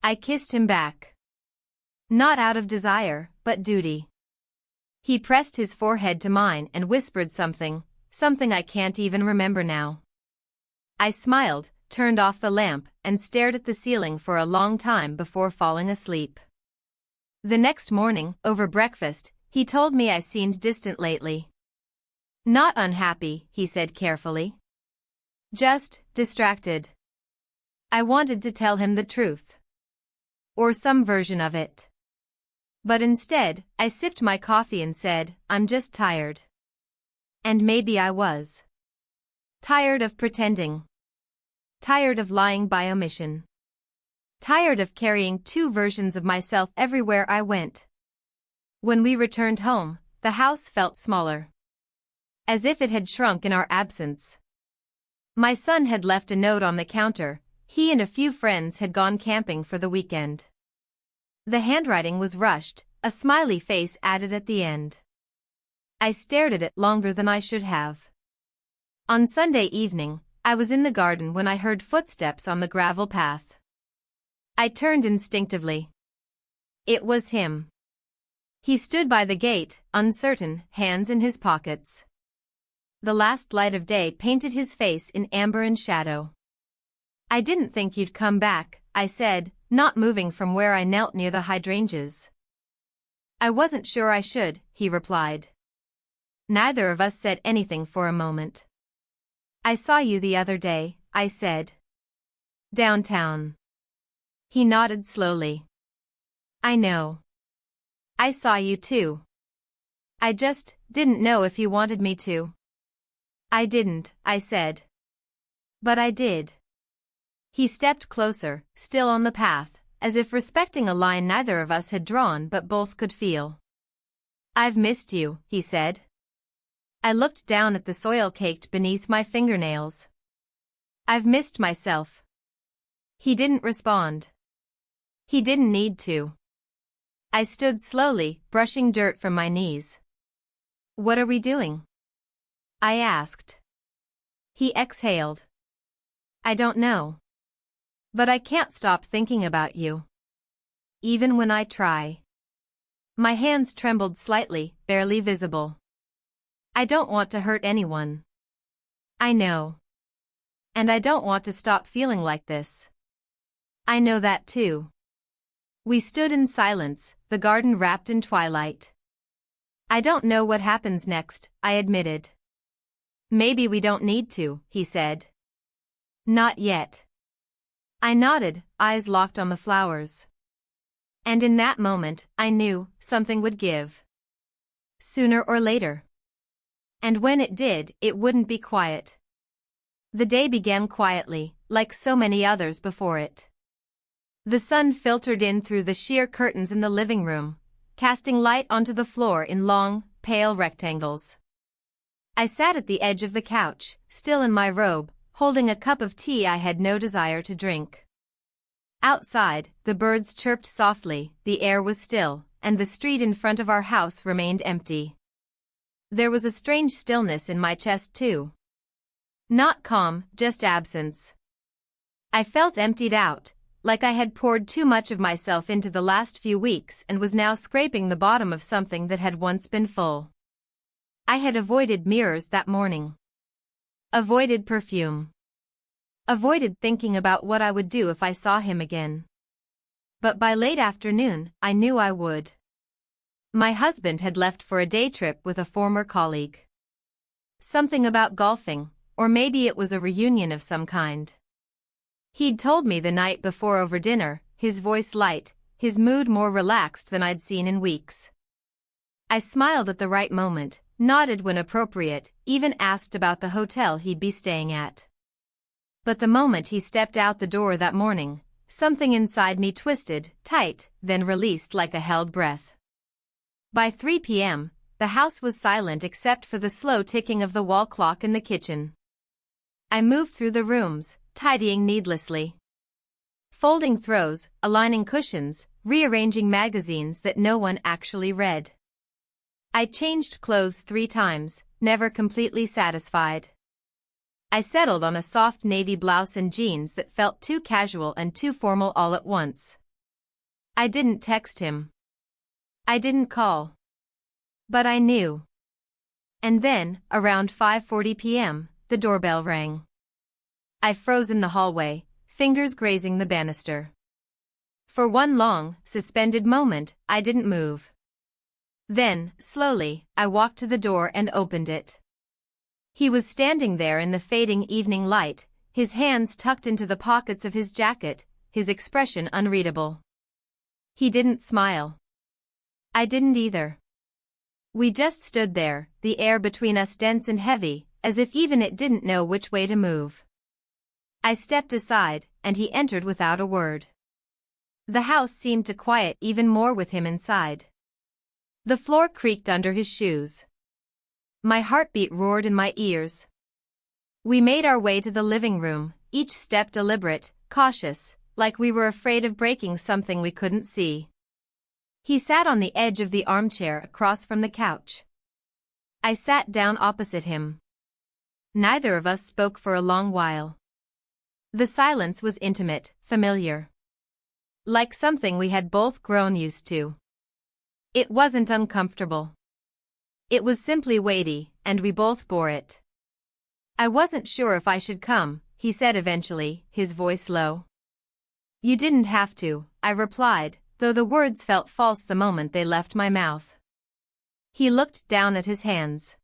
I kissed him back. Not out of desire, but duty. He pressed his forehead to mine and whispered something I can't even remember now. I smiled, turned off the lamp, and stared at the ceiling for a long time before falling asleep. The next morning, over breakfast, he told me I seemed distant lately. Not unhappy, he said carefully. Just distracted. I wanted to tell him the truth. Or some version of it. But instead, I sipped my coffee and said, I'm just tired. And maybe I was. Tired of pretending. Tired of lying by omission. Tired of carrying two versions of myself everywhere I went. When we returned home, the house felt smaller. As if it had shrunk in our absence. My son had left a note on the counter. He and a few friends had gone camping for the weekend. The handwriting was rushed, a smiley face added at the end. I stared at it longer than I should have. On Sunday evening, I was in the garden when I heard footsteps on the gravel path. I turned instinctively. It was him. He stood by the gate, uncertain, hands in his pockets. The last light of day painted his face in amber and shadow. I didn't think you'd come back, I said, not moving from where I knelt near the hydrangeas. I wasn't sure I should, he replied. Neither of us said anything for a moment. I saw you the other day, I said. Downtown. He nodded slowly. I know. I saw you too. I just didn't know if you wanted me to. I didn't, I said. But I did. He stepped closer, still on the path, as if respecting a line neither of us had drawn but both could feel. "I've missed you," he said. I looked down at the soil caked beneath my fingernails. "I've missed myself." He didn't respond. He didn't need to. I stood slowly, brushing dirt from my knees. "What are we doing?" I asked. He exhaled. "I don't know. But I can't stop thinking about you. Even when I try." My hands trembled slightly, barely visible. "I don't want to hurt anyone. I know. And I don't want to stop feeling like this." "I know that too." We stood in silence, the garden wrapped in twilight. "I don't know what happens next," I admitted. "Maybe we don't need to," he said. "Not yet." I nodded, eyes locked on the flowers. And in that moment, I knew something would give. Sooner or later. And when it did, it wouldn't be quiet. The day began quietly, like so many others before it. The sun filtered in through the sheer curtains in the living room, casting light onto the floor in long, pale rectangles. I sat at the edge of the couch, still in my robe, holding a cup of tea I had no desire to drink. Outside, the birds chirped softly, the air was still, and the street in front of our house remained empty. There was a strange stillness in my chest too. Not calm, just absence. I felt emptied out, like I had poured too much of myself into the last few weeks and was now scraping the bottom of something that had once been full. I had avoided mirrors that morning. Avoided perfume. Avoided thinking about what I would do if I saw him again. But by late afternoon, I knew I would. My husband had left for a day trip with a former colleague. Something about golfing, or maybe it was a reunion of some kind. He'd told me the night before over dinner, his voice light, his mood more relaxed than I'd seen in weeks. I smiled at the right moment, nodded when appropriate, even asked about the hotel he'd be staying at. But the moment he stepped out the door that morning, something inside me twisted, tight, then released like a held breath. By 3 p.m., the house was silent except for the slow ticking of the wall clock in the kitchen. I moved through the rooms, tidying needlessly. Folding throws, aligning cushions, rearranging magazines that no one actually read. I changed clothes 3 times, never completely satisfied. I settled on a soft navy blouse and jeans that felt too casual and too formal all at once. I didn't text him. I didn't call. But I knew. And then, around 5:40 p.m., the doorbell rang. I froze in the hallway, fingers grazing the banister. For one long, suspended moment, I didn't move. Then, slowly, I walked to the door and opened it. He was standing there in the fading evening light, his hands tucked into the pockets of his jacket, his expression unreadable. He didn't smile. I didn't either. We just stood there, the air between us dense and heavy, as if even it didn't know which way to move. I stepped aside, and he entered without a word. The house seemed to quiet even more with him inside. The floor creaked under his shoes. My heartbeat roared in my ears. We made our way to the living room, each step deliberate, cautious, like we were afraid of breaking something we couldn't see. He sat on the edge of the armchair across from the couch. I sat down opposite him. Neither of us spoke for a long while. The silence was intimate, familiar. Like something we had both grown used to. It wasn't uncomfortable. It was simply weighty, and we both bore it. "I wasn't sure if I should come," he said eventually, his voice low. "You didn't have to," I replied, though the words felt false the moment they left my mouth. He looked down at his hands.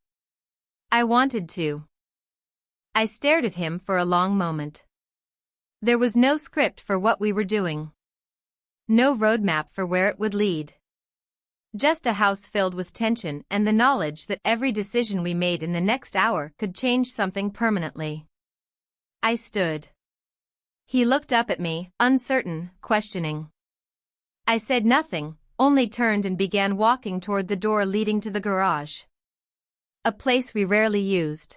"I wanted to." I stared at him for a long moment. There was no script for what we were doing. No roadmap for where it would lead. Just a house filled with tension and the knowledge that every decision we made in the next hour could change something permanently. I stood. He looked up at me, uncertain, questioning. I said nothing, only turned and began walking toward the door leading to the garage. A place we rarely used.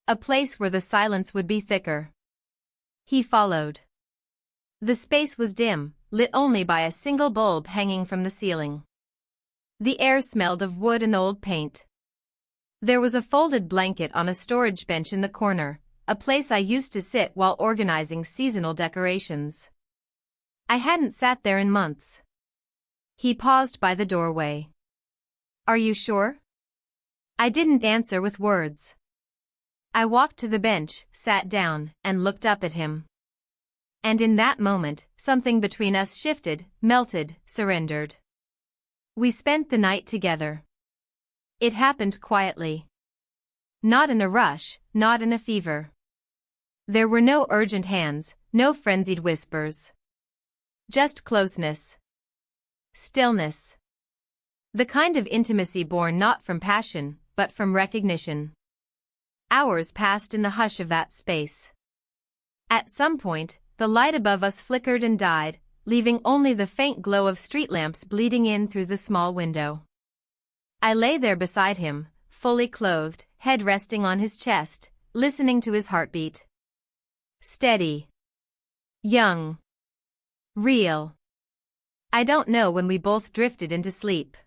A place where the silence would be thicker. He followed. The space was dim, lit only by a single bulb hanging from the ceiling. The air smelled of wood and old paint. There was a folded blanket on a storage bench in the corner, a place I used to sit while organizing seasonal decorations. I hadn't sat there in months. He paused by the doorway. "Are you sure?" I didn't answer with words. I walked to the bench, sat down, and looked up at him. And in that moment, something between us shifted, melted, surrendered. We spent the night together. It happened quietly. Not in a rush, not in a fever. There were no urgent hands, no frenzied whispers. Just closeness. Stillness. The kind of intimacy born not from passion, but from recognition. Hours passed in the hush of that space. At some point, the light above us flickered and died, leaving only the faint glow of street lamps bleeding in through the small window. I lay there beside him, fully clothed, head resting on his chest, listening to his heartbeat. Steady. Young. Real. I don't know when we both drifted into sleep.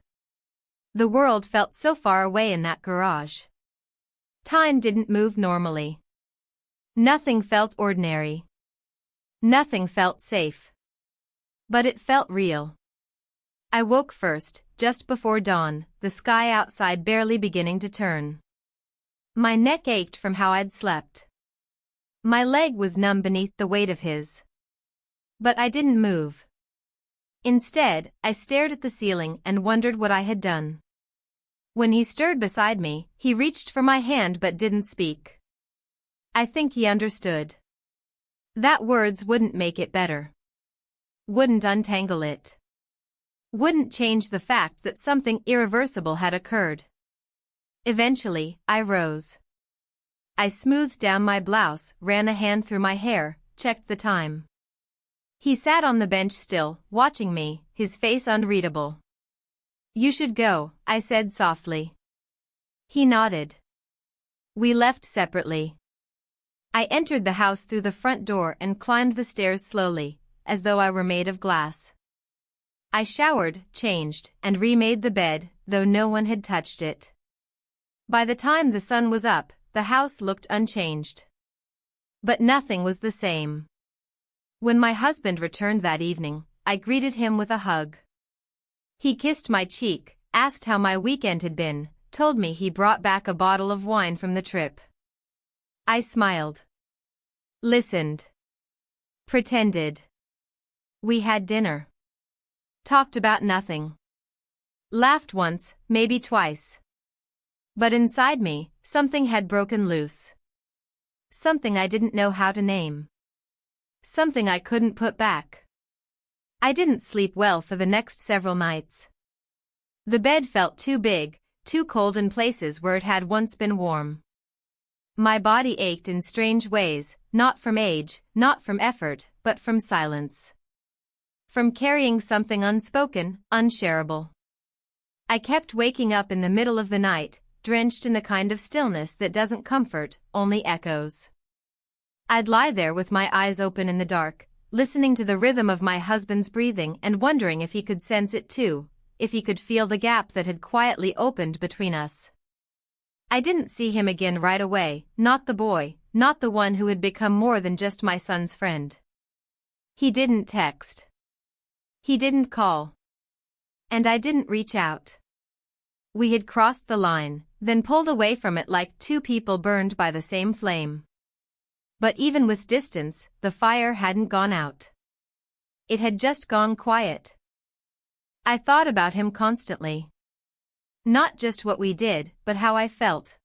The world felt so far away in that garage. Time didn't move normally. Nothing felt ordinary. Nothing felt safe. But it felt real. I woke first, just before dawn, the sky outside barely beginning to turn. My neck ached from how I'd slept. My leg was numb beneath the weight of his. But I didn't move. Instead, I stared at the ceiling and wondered what I had done. When he stirred beside me, he reached for my hand but didn't speak. I think he understood. That words wouldn't make it better. Wouldn't untangle it. Wouldn't change the fact that something irreversible had occurred. Eventually, I rose. I smoothed down my blouse, ran a hand through my hair, checked the time. He sat on the bench still, watching me, his face unreadable. "You should go," I said softly. He nodded. We left separately. I entered the house through the front door and climbed the stairs slowly, as though I were made of glass. I showered, changed, and remade the bed, though no one had touched it. By the time the sun was up, the house looked unchanged. But nothing was the same. When my husband returned that evening, I greeted him with a hug. He kissed my cheek, asked how my weekend had been, told me he brought back a bottle of wine from the trip. I smiled. Listened. Pretended. We had dinner. Talked about nothing. Laughed once, maybe twice. But inside me, something had broken loose. Something I didn't know how to name. Something I couldn't put back. I didn't sleep well for the next several nights. The bed felt too big, too cold in places where it had once been warm. My body ached in strange ways, not from age, not from effort, but from silence. From carrying something unspoken, unshareable. I kept waking up in the middle of the night, drenched in the kind of stillness that doesn't comfort, only echoes. I'd lie there with my eyes open in the dark, listening to the rhythm of my husband's breathing and wondering if he could sense it too, if he could feel the gap that had quietly opened between us. I didn't see him again right away, not the boy, not the one who had become more than just my son's friend. He didn't text. He didn't call. And I didn't reach out. We had crossed the line, then pulled away from it like two people burned by the same flame. But even with distance, the fire hadn't gone out. It had just gone quiet. I thought about him constantly. Not just what we did, but how I felt.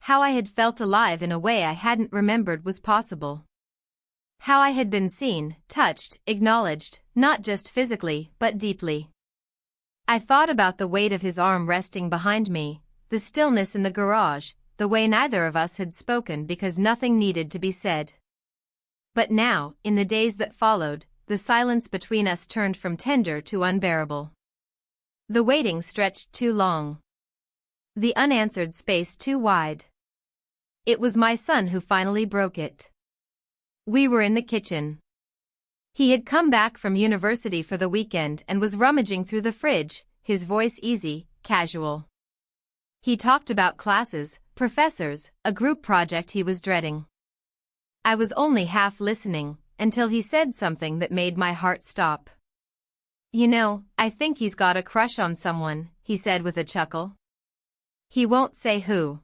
How I had felt alive in a way I hadn't remembered was possible. How I had been seen, touched, acknowledged, not just physically, but deeply. I thought about the weight of his arm resting behind me, the stillness in the garage, the way neither of us had spoken because nothing needed to be said. But now, in the days that followed, the silence between us turned from tender to unbearable. The waiting stretched too long. The unanswered space too wide. It was my son who finally broke it. We were in the kitchen. He had come back from university for the weekend and was rummaging through the fridge, his voice easy, casual. He talked about classes, professors, a group project he was dreading. I was only half listening, until he said something that made my heart stop. "You know, I think he's got a crush on someone," he said with a chuckle. "He won't say who.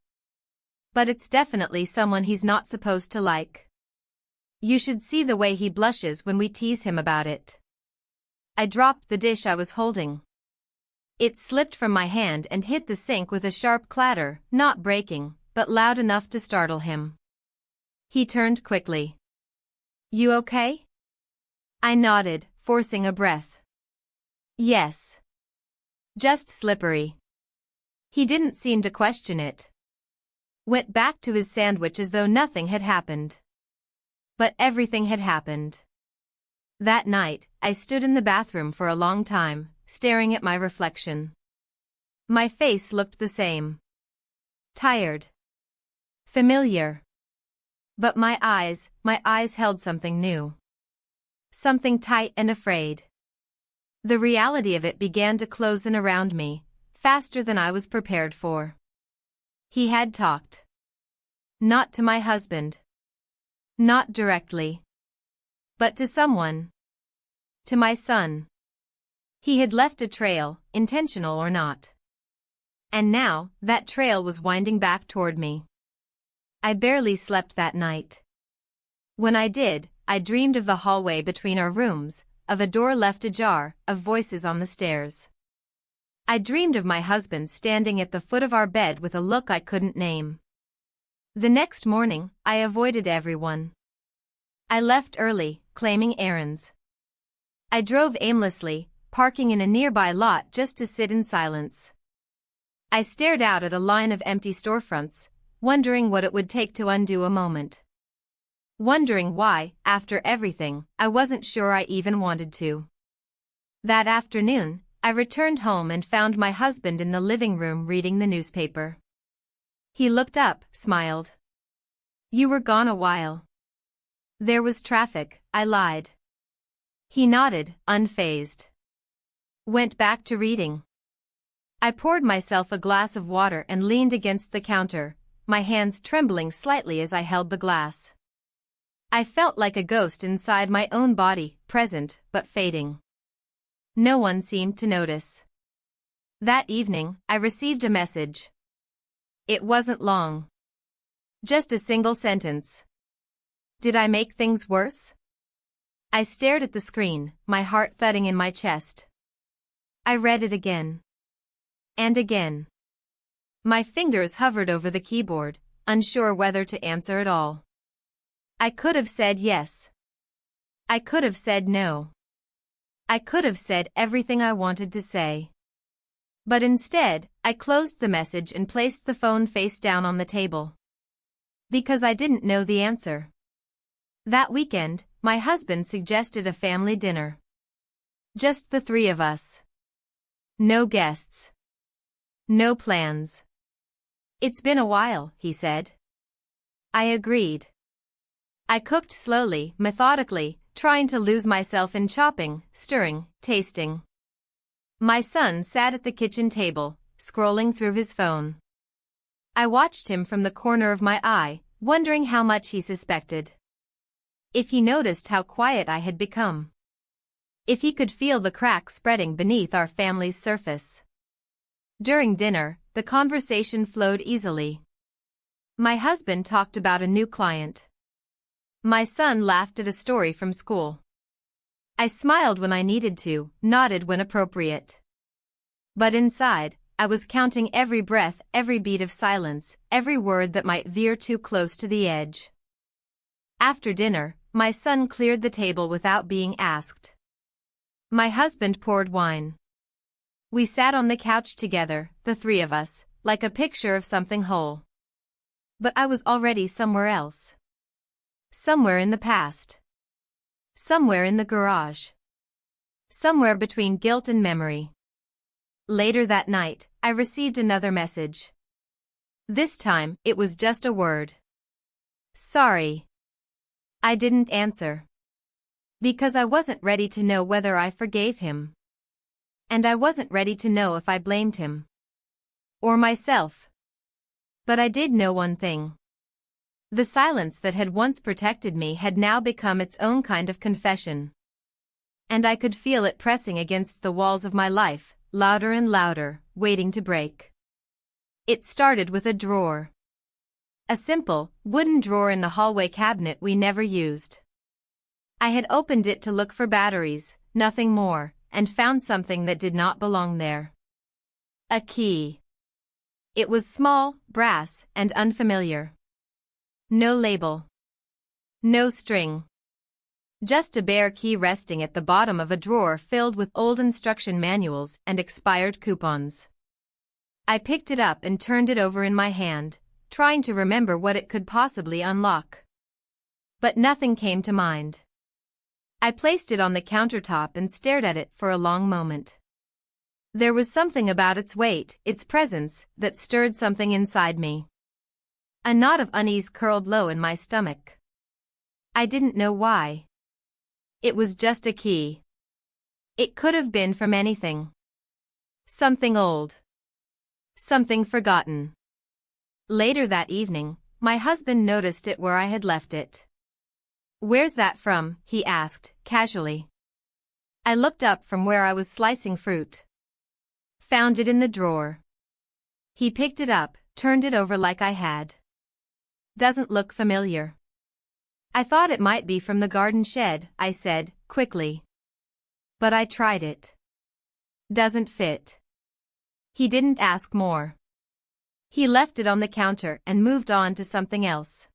But it's definitely someone he's not supposed to like. You should see the way he blushes when we tease him about it." I dropped the dish I was holding. It slipped from my hand and hit the sink with a sharp clatter, not breaking, but loud enough to startle him. He turned quickly. "You okay?" I nodded, forcing a breath. "Yes. Just slippery." He didn't seem to question it. Went back to his sandwich as though nothing had happened. But everything had happened. That night, I stood in the bathroom for a long time, staring at my reflection. My face looked the same. Tired. Familiar. But my eyes held something new. Something tight and afraid. The reality of it began to close in around me, faster than I was prepared for. He had talked. Not to my husband. Not directly. But to someone. To my son. He had left a trail, intentional or not. And now, that trail was winding back toward me. I barely slept that night. When I did, I dreamed of the hallway between our rooms, of a door left ajar, of voices on the stairs. I dreamed of my husband standing at the foot of our bed with a look I couldn't name. The next morning, I avoided everyone. I left early, claiming errands. I drove aimlessly, parking in a nearby lot just to sit in silence. I stared out at a line of empty storefronts, wondering what it would take to undo a moment. Wondering why, after everything, I wasn't sure I even wanted to. That afternoon, I returned home and found my husband in the living room reading the newspaper. He looked up, smiled. "You were gone a while." "There was traffic," I lied. He nodded, unfazed. Went back to reading. I poured myself a glass of water and leaned against the counter, my hands trembling slightly as I held the glass. I felt like a ghost inside my own body, present, but fading. No one seemed to notice. That evening, I received a message. It wasn't long. Just a single sentence. Did I make things worse? I stared at the screen, my heart thudding in my chest. I read it again. And again. My fingers hovered over the keyboard, unsure whether to answer at all. I could have said yes. I could have said no. I could have said everything I wanted to say. But instead, I closed the message and placed the phone face down on the table. Because I didn't know the answer. That weekend, my husband suggested a family dinner. Just the three of us. No guests. No plans. "It's been a while," he said. I agreed. I cooked slowly, methodically, trying to lose myself in chopping, stirring, tasting. My son sat at the kitchen table, scrolling through his phone. I watched him from the corner of my eye, wondering how much he suspected. If he noticed how quiet I had become. If he could feel the cracks spreading beneath our family's surface. During dinner, the conversation flowed easily. My husband talked about a new client. My son laughed at a story from school. I smiled when I needed to, nodded when appropriate. But inside, I was counting every breath, every beat of silence, every word that might veer too close to the edge. After dinner, my son cleared the table without being asked. My husband poured wine. We sat on the couch together, the three of us, like a picture of something whole. But I was already somewhere else. Somewhere in the past. Somewhere in the garage. Somewhere between guilt and memory. Later that night, I received another message. This time, it was just a word. Sorry. I didn't answer. Because I wasn't ready to know whether I forgave him. And I wasn't ready to know if I blamed him. Or myself. But I did know one thing. The silence that had once protected me had now become its own kind of confession. And I could feel it pressing against the walls of my life, louder and louder, waiting to break. It started with a drawer. A simple, wooden drawer in the hallway cabinet we never used. I had opened it to look for batteries, nothing more, and found something that did not belong there. A key. It was small, brass, and unfamiliar. No label. No string. Just a bare key resting at the bottom of a drawer filled with old instruction manuals and expired coupons. I picked it up and turned it over in my hand, trying to remember what it could possibly unlock. But nothing came to mind. I placed it on the countertop and stared at it for a long moment. There was something about its weight, its presence, that stirred something inside me. A knot of unease curled low in my stomach. I didn't know why. It was just a key. It could have been from anything. Something old. Something forgotten. Later that evening, my husband noticed it where I had left it. "Where's that from?" he asked, casually. I looked up from where I was slicing fruit. Found it in the drawer. He picked it up, turned it over like I had. "Doesn't look familiar." "I thought it might be from the garden shed," I said, quickly. "But I tried it. Doesn't fit." He didn't ask more. He left it on the counter and moved on to something else.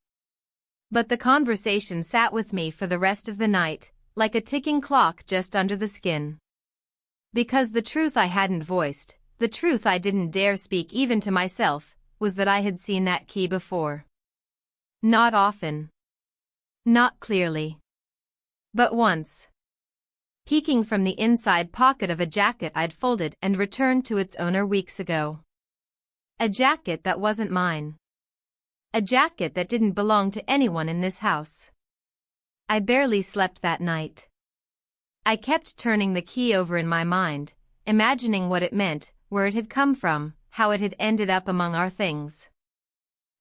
But the conversation sat with me for the rest of the night, like a ticking clock just under the skin. Because the truth I hadn't voiced, the truth I didn't dare speak even to myself, was that I had seen that key before. Not often. Not clearly. But once. Peeking from the inside pocket of a jacket I'd folded and returned to its owner weeks ago. A jacket that wasn't mine. A jacket that didn't belong to anyone in this house. I barely slept that night. I kept turning the key over in my mind, imagining what it meant, where it had come from, how it had ended up among our things.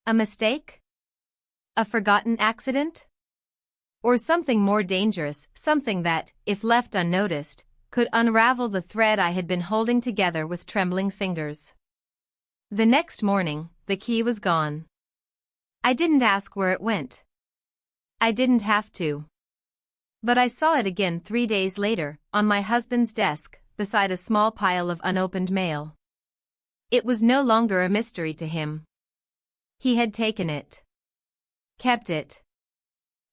A mistake? A forgotten accident? Or something more dangerous, something that, if left unnoticed, could unravel the thread I had been holding together with trembling fingers. The next morning, the key was gone. I didn't ask where it went. I didn't have to. But I saw it again 3 days later, on my husband's desk, beside a small pile of unopened mail. It was no longer a mystery to him. He had taken it. Kept it.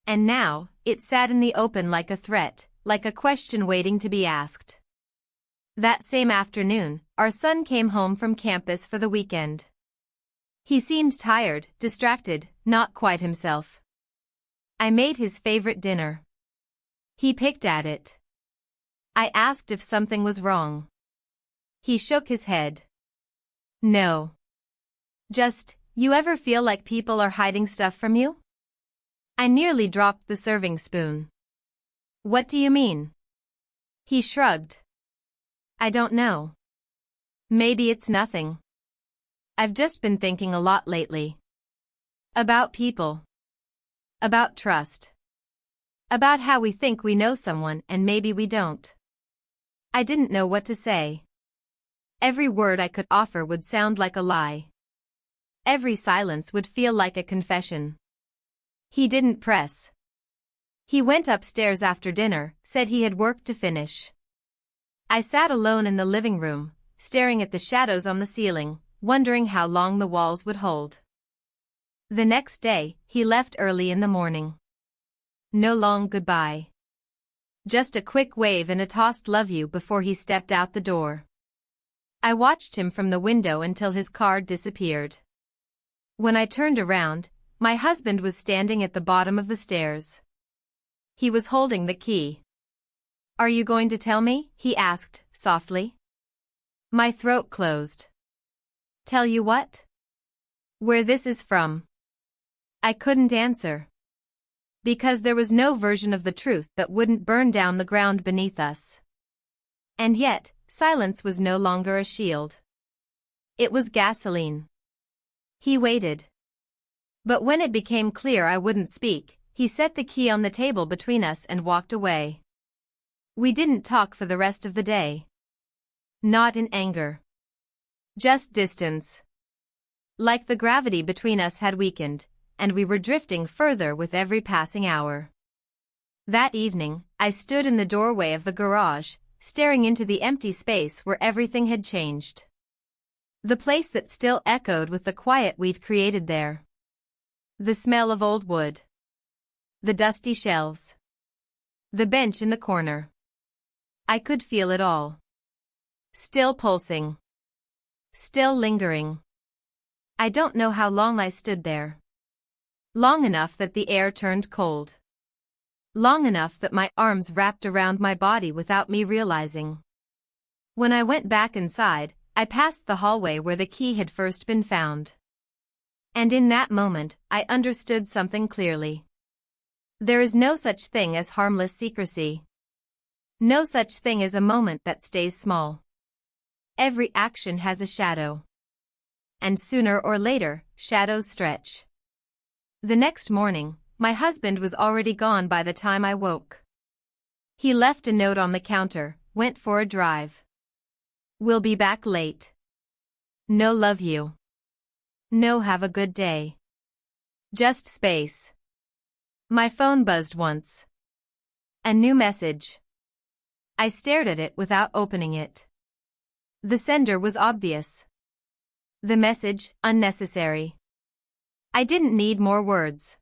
And now, it sat in the open like a threat, like a question waiting to be asked. That same afternoon, our son came home from campus for the weekend. He seemed tired, distracted, not quite himself. I made his favorite dinner. He picked at it. I asked if something was wrong. He shook his head. No. Just, you ever feel like people are hiding stuff from you? I nearly dropped the serving spoon. What do you mean? He shrugged. I don't know. Maybe it's nothing. I've just been thinking a lot lately. About people. About trust. About how we think we know someone and maybe we don't. I didn't know what to say. Every word I could offer would sound like a lie. Every silence would feel like a confession. He didn't press. He went upstairs after dinner, said he had work to finish. I sat alone in the living room, staring at the shadows on the ceiling, wondering how long the walls would hold. The next day, he left early in the morning. No long goodbye. Just a quick wave and a tossed love you before he stepped out the door. I watched him from the window until his car disappeared. When I turned around, my husband was standing at the bottom of the stairs. He was holding the key. "Are you going to tell me?" he asked, softly. My throat closed. "Tell you what?" "Where this is from." I couldn't answer. Because there was no version of the truth that wouldn't burn down the ground beneath us. And yet, silence was no longer a shield. It was gasoline. He waited. But when it became clear I wouldn't speak, he set the key on the table between us and walked away. We didn't talk for the rest of the day. Not in anger. Just distance. Like the gravity between us had weakened, and we were drifting further with every passing hour. That evening, I stood in the doorway of the garage, staring into the empty space where everything had changed. The place that still echoed with the quiet we'd created there. The smell of old wood. The dusty shelves. The bench in the corner. I could feel it all. Still pulsing. Still lingering. I don't know how long I stood there. Long enough that the air turned cold. Long enough that my arms wrapped around my body without me realizing. When I went back inside, I passed the hallway where the key had first been found. And in that moment, I understood something clearly. There is no such thing as harmless secrecy. No such thing as a moment that stays small. Every action has a shadow. And sooner or later, shadows stretch. The next morning, my husband was already gone by the time I woke. He left a note on the counter, went for a drive. "Will be back late. No love you. No have a good day. Just space." My phone buzzed once. A new message. I stared at it without opening it. The sender was obvious. The message, unnecessary. I didn't need more words.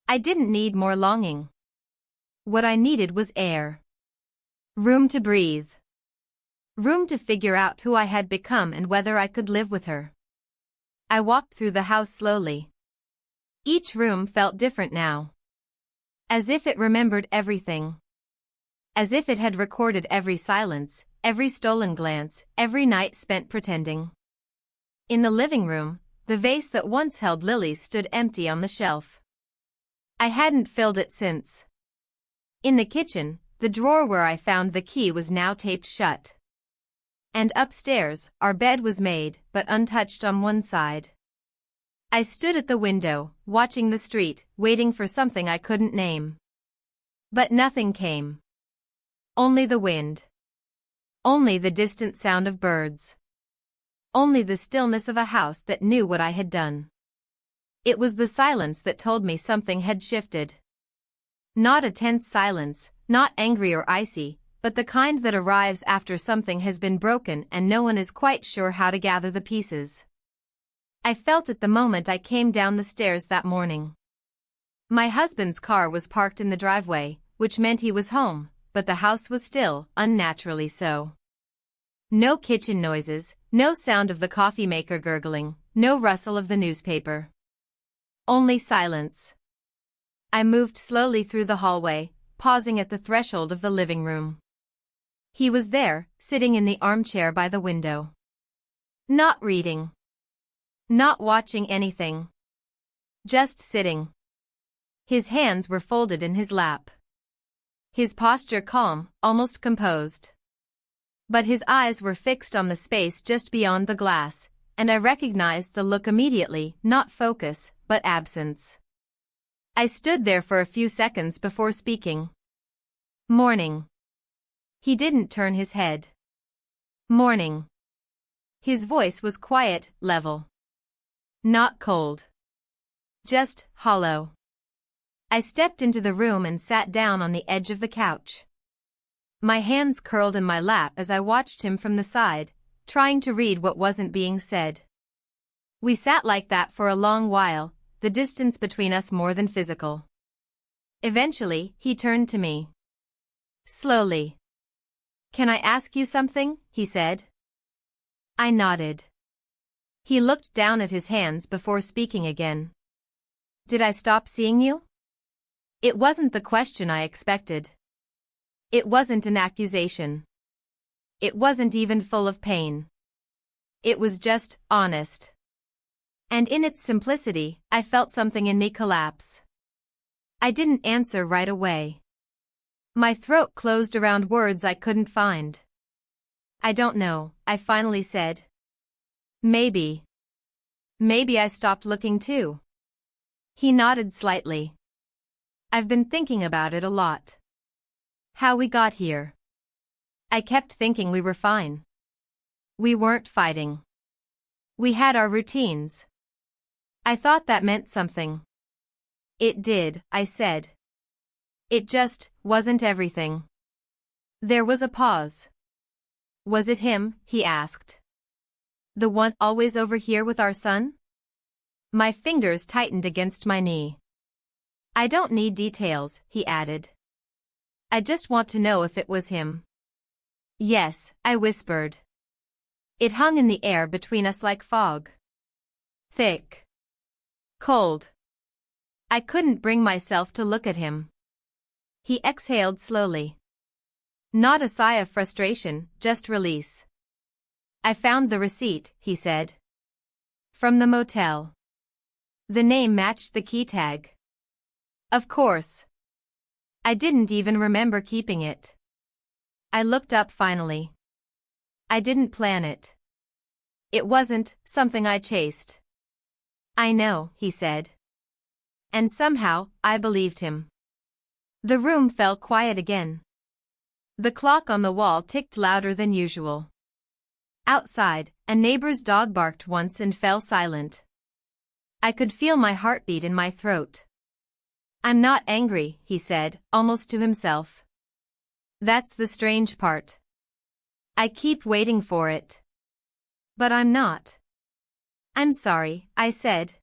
I didn't need more longing. What I needed was air. Room to breathe. Room to figure out who I had become and whether I could live with her. I walked through the house slowly. Each room felt different now. As if it remembered everything. As if it had recorded every silence, every stolen glance, every night spent pretending. In the living room, the vase that once held lilies stood empty on the shelf. I hadn't filled it since. In the kitchen, the drawer where I found the key was now taped shut. And upstairs, our bed was made, but untouched on one side. I stood at the window, watching the street, waiting for something I couldn't name. But nothing came. Only the wind. Only the distant sound of birds. Only the stillness of a house that knew what I had done. It was the silence that told me something had shifted. Not a tense silence, not angry or icy, but the kind that arrives after something has been broken and no one is quite sure how to gather the pieces. I felt it the moment I came down the stairs that morning. My husband's car was parked in the driveway, which meant he was home, but the house was still, unnaturally so. No kitchen noises, no sound of the coffee maker gurgling, no rustle of the newspaper. Only silence. I moved slowly through the hallway, pausing at the threshold of the living room. He was there, sitting in the armchair by the window. Not reading. Not watching anything. Just sitting. His hands were folded in his lap. His posture calm, almost composed. But his eyes were fixed on the space just beyond the glass, and I recognized the look immediately, not focus, but absence. I stood there for a few seconds before speaking. "Morning." He didn't turn his head. "Morning." His voice was quiet, level. Not cold. Just hollow. I stepped into the room and sat down on the edge of the couch. My hands curled in my lap as I watched him from the side, trying to read what wasn't being said. We sat like that for a long while, the distance between us more than physical. Eventually, he turned to me. Slowly. "Can I ask you something?" he said. I nodded. He looked down at his hands before speaking again. "Did I stop seeing you?" It wasn't the question I expected. It wasn't an accusation. It wasn't even full of pain. It was just honest. And in its simplicity, I felt something in me collapse. I didn't answer right away. My throat closed around words I couldn't find. I don't know, I finally said. Maybe. Maybe I stopped looking too. He nodded slightly. I've been thinking about it a lot. How we got here. I kept thinking we were fine. We weren't fighting. We had our routines. I thought that meant something. It did, I said. It just wasn't everything. There was a pause. Was it him, he asked. The one always over here with our son? My fingers tightened against my knee. I don't need details, he added. I just want to know if it was him. Yes, I whispered. It hung in the air between us like fog. Thick. Cold. I couldn't bring myself to look at him. He exhaled slowly. Not a sigh of frustration, just release. I found the receipt, he said. From the motel. The name matched the key tag. Of course. I didn't even remember keeping it. I looked up finally. I didn't plan it. It wasn't something I chased. I know, he said. And somehow, I believed him. The room fell quiet again. The clock on the wall ticked louder than usual. Outside, a neighbor's dog barked once and fell silent. I could feel my heartbeat in my throat. I'm not angry, he said, almost to himself. That's the strange part. I keep waiting for it. But I'm not. I'm sorry, I said.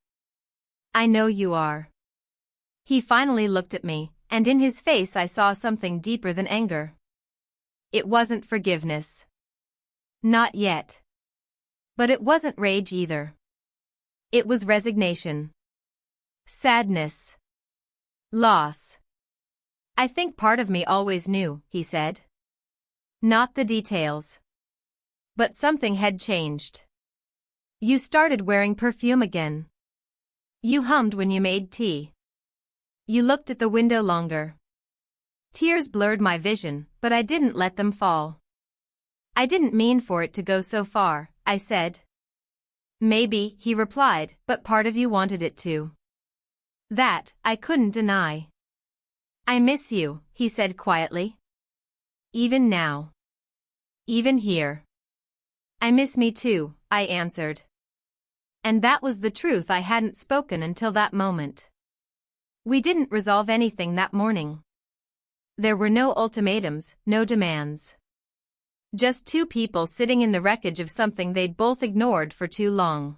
I know you are. He finally looked at me, and in his face I saw something deeper than anger. It wasn't forgiveness. Not yet. But it wasn't rage either. It was resignation. Sadness. Loss. I think part of me always knew, he said. Not the details. But something had changed. You started wearing perfume again. You hummed when you made tea. You looked at the window longer. Tears blurred my vision, but I didn't let them fall. I didn't mean for it to go so far, I said. Maybe, he replied, but part of you wanted it to. That, I couldn't deny. I miss you, he said quietly. Even now. Even here. I miss me too, I answered. And that was the truth I hadn't spoken until that moment. We didn't resolve anything that morning. There were no ultimatums, no demands. Just two people sitting in the wreckage of something they'd both ignored for too long.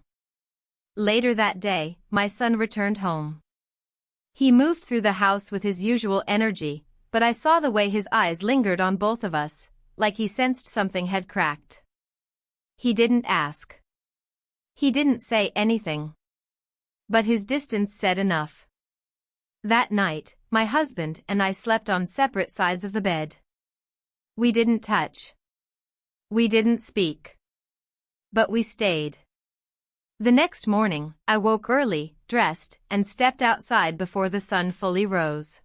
Later that day, my son returned home. He moved through the house with his usual energy, but I saw the way his eyes lingered on both of us, like he sensed something had cracked. He didn't ask. He didn't say anything. But his distance said enough. That night, my husband and I slept on separate sides of the bed. We didn't touch. We didn't speak. But we stayed. The next morning, I woke early, dressed, and stepped outside before the sun fully rose.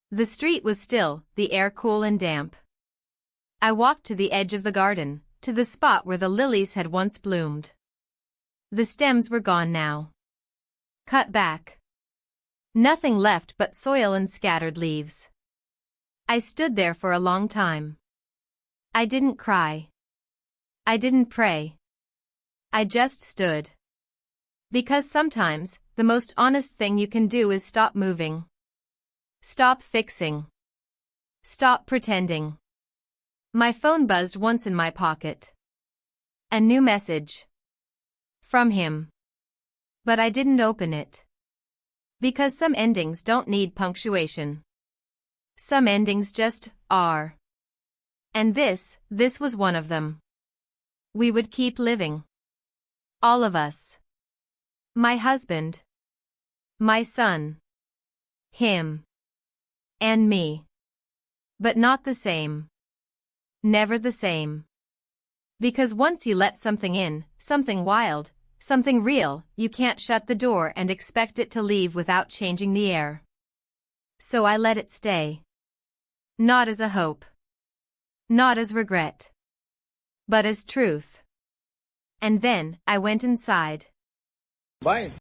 The street was still, the air cool and damp. I walked to the edge of the garden, to the spot where the lilies had once bloomed. The stems were gone now. Cut back. Nothing left but soil and scattered leaves. I stood there for a long time. I didn't cry. I didn't pray. I just stood. Because sometimes, the most honest thing you can do is stop moving. Stop fixing. Stop pretending. My phone buzzed once in my pocket. A new message. From him. But I didn't open it. Because some endings don't need punctuation. Some endings just are. And this was one of them. We would keep living. All of us. My husband. My son. Him. And me. But not the same. Never the same. Because once you let something in, something wild, something real, you can't shut the door and expect it to leave without changing the air. So I let it stay. Not as a hope. Not as regret. But as truth. And then, I went inside. Bye.